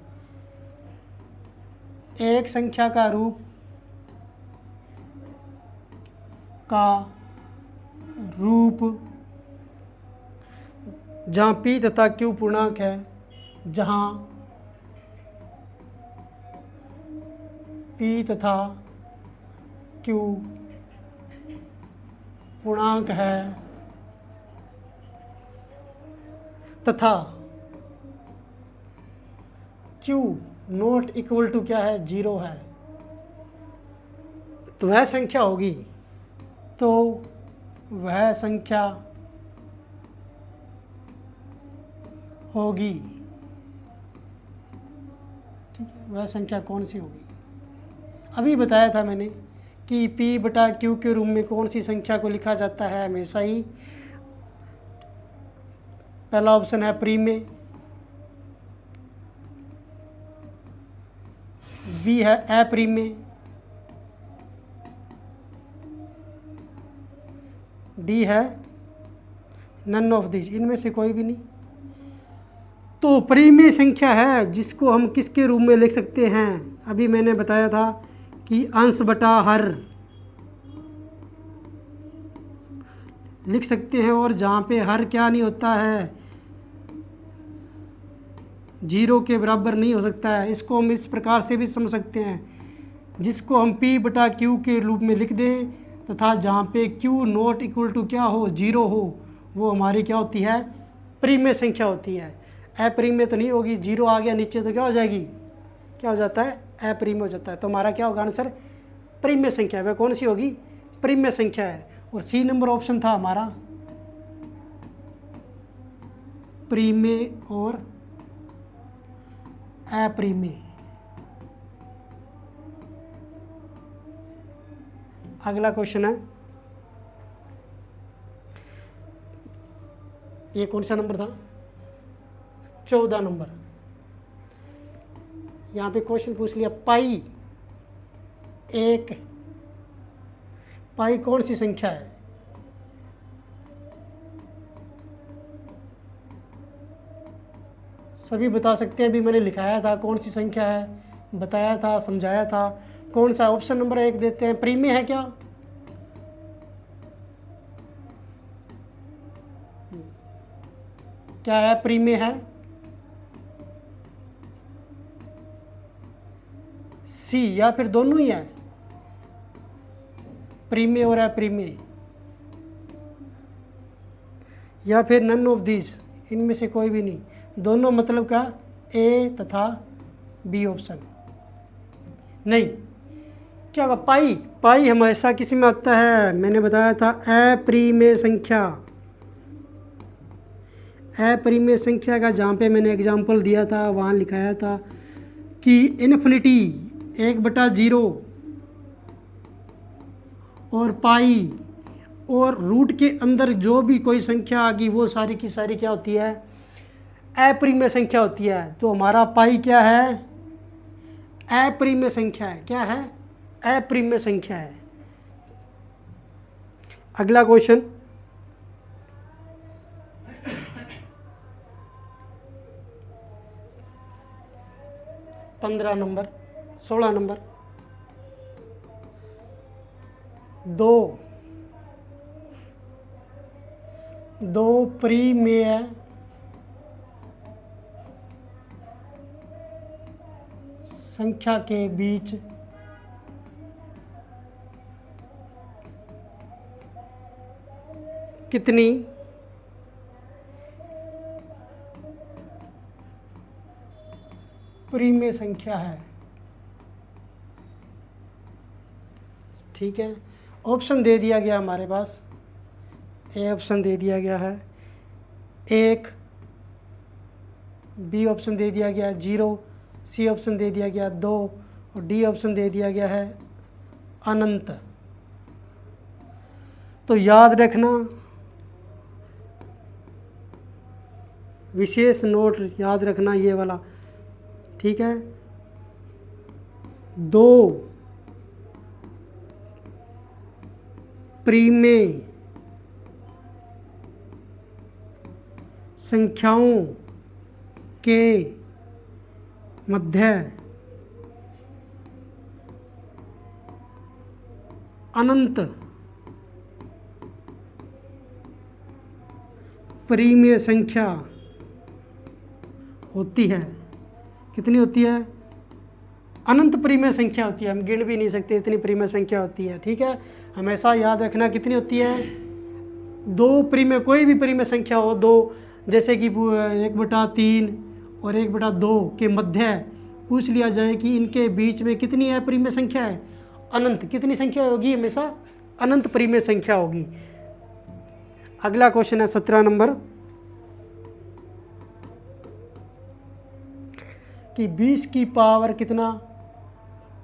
एक संख्या का रूप जहाँ p तथा q पूर्णांक है, जहाँ p तथा q पूर्णांक है तथा q नॉट इक्वल टू क्या है, 0 है, तो वह संख्या होगी, तो वह संख्या होगी, ठीक है। वह संख्या कौन सी होगी, अभी बताया था मैंने कि p बटा q के रूप में कौन सी संख्या को लिखा जाता है हमेशा ही, पहला ऑप्शन है प्रीमे, बी है अप्रीमे, डी है नन ऑफ दिस, इनमें से कोई भी नहीं। तो प्रीमे संख्या है जिसको हम किसके रूप में लिख सकते हैं, अभी मैंने बताया था कि अंश बटा हर लिख सकते हैं, और जहाँ पे हर क्या नहीं होता है, 0 के बराबर नहीं हो सकता है, इसको हम इस प्रकार से भी समझ सकते हैं, जिसको हम p बटा q के रूप में लिख दें तथा जहाँ पे q नॉट इक्वल टू क्या हो, 0 हो, वो हमारी क्या होती है, प्रीमे संख्या होती है। अप्रीमे तो नहीं होगी, 0 आ गया नीचे तो क्या हो जाएगी, क्या हो जाता है, अप्रीमे हो जाता है। तो हमारा क्या होगा आंसर, प्रीमे संख्या, वह कौन सी होगी, प्रीमे संख्या है। और सी नंबर ऑप्शन था हमारा प्रीमे और अप्रीमे। अगला क्वेश्चन है, ये कौन सा नंबर था, 14 नंबर। यहाँ पे क्वेश्चन पूछ लिया पाई कौन सी संख्या है, सभी बता सकते हैं, अभी मैंने लिखाया था कौन सी संख्या है, बताया था, समझाया था। कौन सा, ऑप्शन नंबर 1 देते हैं, प्रीमे है क्या, क्या है, प्रीमे है, सी, या फिर दोनों ही है, प्रीमे और अप्रीमे, या फिर नन ऑफ दिस, इनमें से कोई भी नहीं, दोनों मतलब का ए तथा बी ऑप्शन नहीं। क्या होगा, पाई हमेशा किसी में आता है, मैंने बताया था अप्रीमे संख्या, अप्रीमे संख्या का जहाँ पे मैंने एग्जांपल दिया था वहाँ लिखाया था कि इन्फिनिटी 1/0 और पाई और रूट के अंदर जो भी कोई संख्या आ गई वो सारी की सारी क्या होती है, अप्रीमे संख्या होती है। तो हमारा पाई क्या है, अप्रीमे संख्या है, क्या है, अप्रीमे संख्या है। अगला क्वेश्चन, पंद्रह नंबर, 16 नंबर, दो प्रीमेय संख्या के बीच कितनी प्रीमेय संख्या है, ठीक है। ऑप्शन दे दिया गया हमारे पास, ए ऑप्शन दे दिया गया है 1, बी ऑप्शन दे दिया गया है 0, सी ऑप्शन दे दिया गया 2 और डी ऑप्शन दे दिया गया है अनंत। तो याद रखना, विशेष नोट याद रखना ये वाला, ठीक है। 2 प्रीमेय संख्याओं के मध्य अनंत प्रीमेय संख्या होती है। कितनी होती है, अनंत प्रीमेय संख्या होती है, हम गिन भी नहीं सकते इतनी प्रीमेय संख्या होती है, ठीक है। हमेशा याद रखना कितनी होती है, दो परिमेय, कोई भी परिमेय संख्या हो दो, जैसे कि 1/3 और 1/2 के मध्य पूछ लिया जाए कि इनके बीच में कितनी है परिमेय संख्या है, अनंत। कितनी संख्या होगी? हमेशा अनंत परिमेय संख्या होगी। अगला क्वेश्चन है 17 नंबर कि 20 की पावर कितना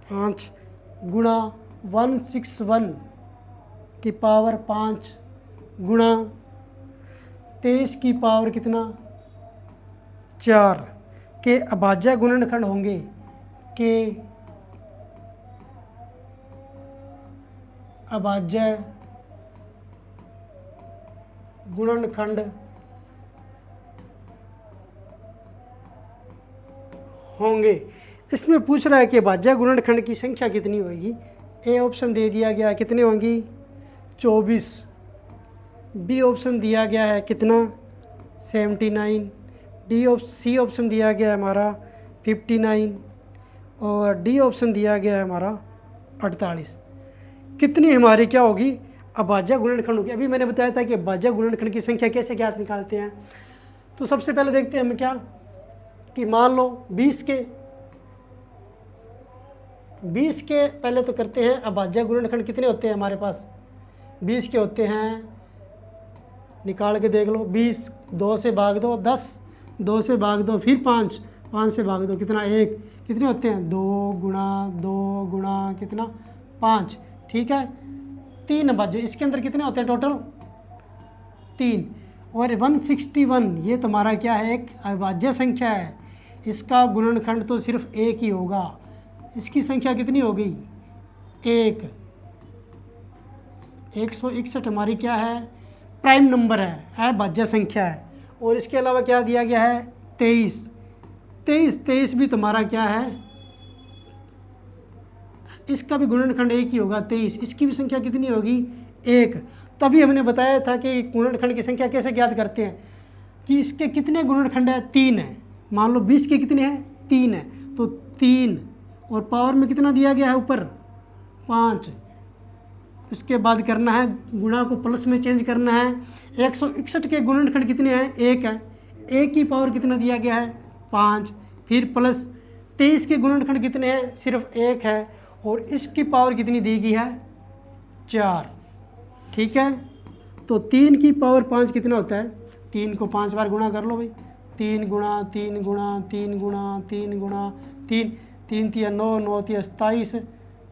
5 गुणा 161 की पावर 5 गुणा 23 की पावर कितना 4 के अभाज्य गुणनखंड होंगे के अभाज्य गुणनखंड होंगे। इसमें पूछ रहा है कि अभाज्य गुणनखंड की संख्या कितनी होगी। ए ऑप्शन दे दिया गया है कितने होंगी 24, बी ऑप्शन दिया गया है कितना 79, सी ऑप्शन दिया गया है हमारा 59 और डी ऑप्शन दिया गया है हमारा 48। कितनी हमारी क्या होगी अभाज्य गुणनखंड होगी। अभी मैंने बताया था कि अभाज्य गुणनखंड की संख्या कैसे ज्ञात निकालते हैं। तो सबसे पहले देखते हैं हम क्या कि मान लो 20 के पहले तो करते हैं अभाज्य गुणनखंड कितने होते हैं हमारे पास 20 के होते हैं, निकाल के देख लो। 20 2 से भाग दो 10, 2 से भाग दो फिर 5, 5 से भाग दो कितना 1, कितने होते हैं 2 गुणा कितना 5, ठीक है। 3 अभाज्य इसके अंदर कितने होते हैं टोटल 3 और 161 ये तुम्हारा क्या है एक अभाज्य संख्या है, इसका गुणनखंड तो सिर्फ एक ही होगा। इसकी संख्या कितनी हो गई 1, 161 हमारी क्या है प्राइम नंबर है अभाज्य संख्या है। और इसके अलावा क्या दिया गया है 23 भी तुम्हारा क्या है, इसका भी गुणनखंड एक ही होगा 23, इसकी भी संख्या कितनी होगी 1। तभी हमने बताया था कि गुणनखंड की संख्या कैसे ज्ञात करते हैं कि इसके कितने गुणनखंड है 3 है। मान लो 20 के कितने हैं 3 है, तो 3 और पावर में कितना दिया गया है ऊपर 5। उसके बाद करना है गुणा को प्लस में चेंज करना है। 161 के गुणनखंड कितने हैं 1 है, 1 की पावर कितना दिया गया है 5, फिर प्लस 23 के गुणनखंड कितने हैं सिर्फ 1 है और इसकी पावर कितनी दी गई है 4, ठीक है। तो 3 की पावर 5 कितना होता है, 3 को 5 बार गुणा कर लो भाई, 3 गुणा 3 गुणा 3 गुणा 3 गुणा 3, 3 तिया 9, 9 तिया 27,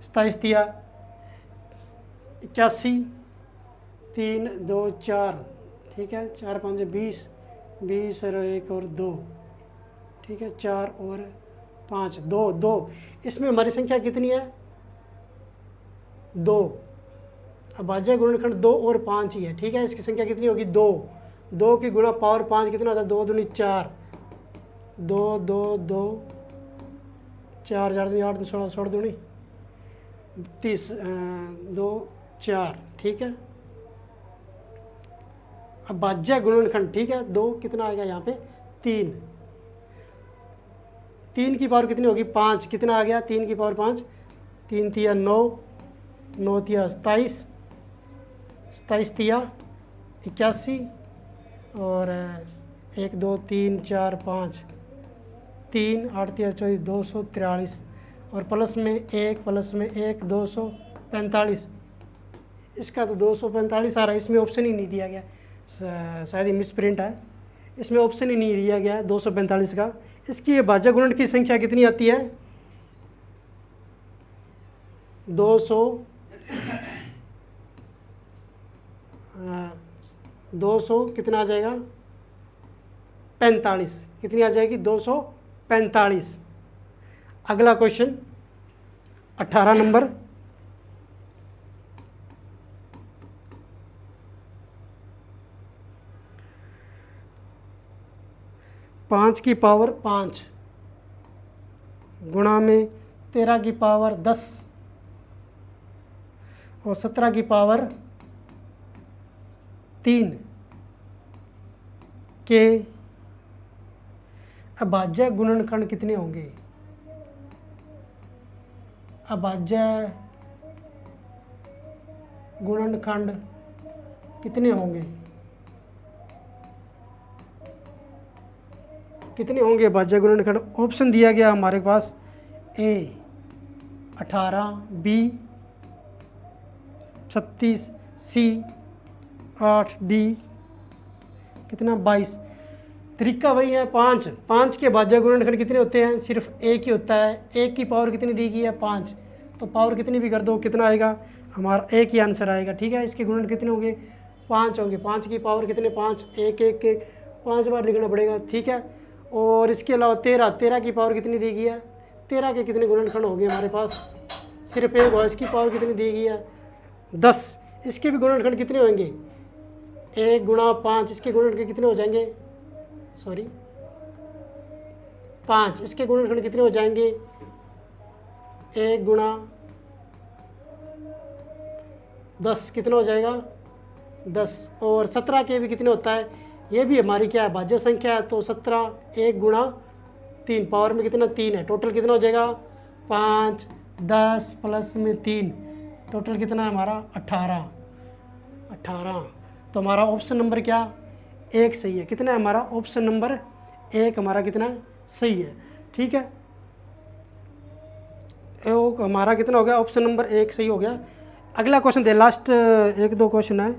27 तिया 81, 3 2 4, ठीक है, 4 5 20, 20 और 1 और 2, ठीक है, 4 और 5 2, इसमें हमारी संख्या कितनी है 2। अभाज्य गुणनखंड 2 और 5 ही है, ठीक है। इसकी संख्या कितनी होगी 2 की गुणा पावर 5 कितना होता है 2 दूनी 4, 2 2 2 4 4 दूनी 8 16 16 दूनी 30 2 4, ठीक है। अभाज्य गुणनखंड, ठीक है, 2 कितना आएगा यहाँ पे 3 की पावर कितनी होगी 5, कितना आ गया 3 की पावर 5, 3 तिया 9, 9 तिया 27, 27 तिया 81 और 1 2 3 4 5 3 8 तिया 24 243 और प्लस में 1 245। इसका तो 245 आ रहा है, इसमें ऑप्शन ही नहीं दिया गया, शायद मिस प्रिंट है, इसमें ऑप्शन ही नहीं दिया गया है 245 का। इसकी अभाज्य गुणन की संख्या कितनी आती है 200 कितना आ जाएगा 45, कितनी आ जाएगी 245। अगला क्वेश्चन 18 नंबर, पाँच की पावर 5 गुणा में 13 की पावर 10 और 17 की पावर 3 के अभाज्य गुणनखंड कितने होंगे। अभाज्य गुणनखंड कितने होंगे, कितने होंगे भाज्य गुणनखंड। ऑप्शन दिया गया हमारे पास ए 18, बी 36, सी 8, डी कितना 22। तरीका वही है, 5। 5 के भाज्य गुणनखंड कितने होते हैं, सिर्फ एक ही होता है। एक की पावर कितनी दी गई है 5, तो पावर कितनी भी कर दो कितना आएगा, हमारा एक ही आंसर आएगा। ठीक है, इसके गुणन कितने होंगे, 5 होंगे। 5 की पावर कितने, 5, एक एक एक 5 बार लिखना पड़ेगा। ठीक है, और इसके अलावा 13 की पावर कितनी दी गई है, 13 के कितने गुणनखंड होंगे हमारे पास, सिर्फ एक हो। इसकी पावर कितनी दी गई है 10। इसके भी गुणनखंड कितने होंगे, 1 गुणा 5, इसके गुणनखंड कितने हो जाएंगे, सॉरी 5, इसके गुणनखंड कितने हो जाएंगे, 1 गुणा 10 कितना हो जाएगा 10। और 17 के भी कितने होता है, ये भी हमारी क्या है भाज्य संख्या है, तो 17 1 गुणा 3, पावर में कितना 3 है। टोटल कितना हो जाएगा 5 10 प्लस में 3, टोटल कितना है हमारा 18। तो हमारा ऑप्शन नंबर क्या, 1 सही है। कितना है हमारा ऑप्शन नंबर 1 हमारा कितना सही है। ठीक है, हमारा कितना हो गया, ऑप्शन नंबर 1 सही हो गया। अगला क्वेश्चन दे, लास्ट 1-2 क्वेश्चन है,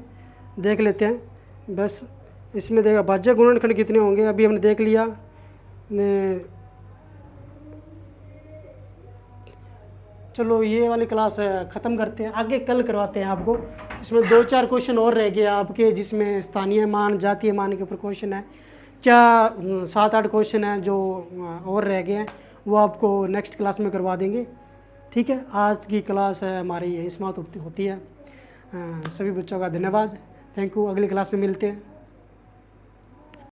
देख लेते हैं बस। इसमें देखा भाज्य गुणनखंड कितने होंगे, अभी हमने देख लिया। चलो ये वाली क्लास ख़त्म करते हैं, आगे कल करवाते हैं आपको। इसमें 2-4 क्वेश्चन और रह गए आपके, जिसमें स्थानीय मान जातीय मान के ऊपर क्वेश्चन है। 7-8 क्वेश्चन हैं जो और रह गए हैं, वो आपको नेक्स्ट क्लास में करवा देंगे। ठीक है, आज की क्लास हमारी यही समाप्त होती है। सभी बच्चों का धन्यवाद, थैंक यू। अगली क्लास में मिलते हैं।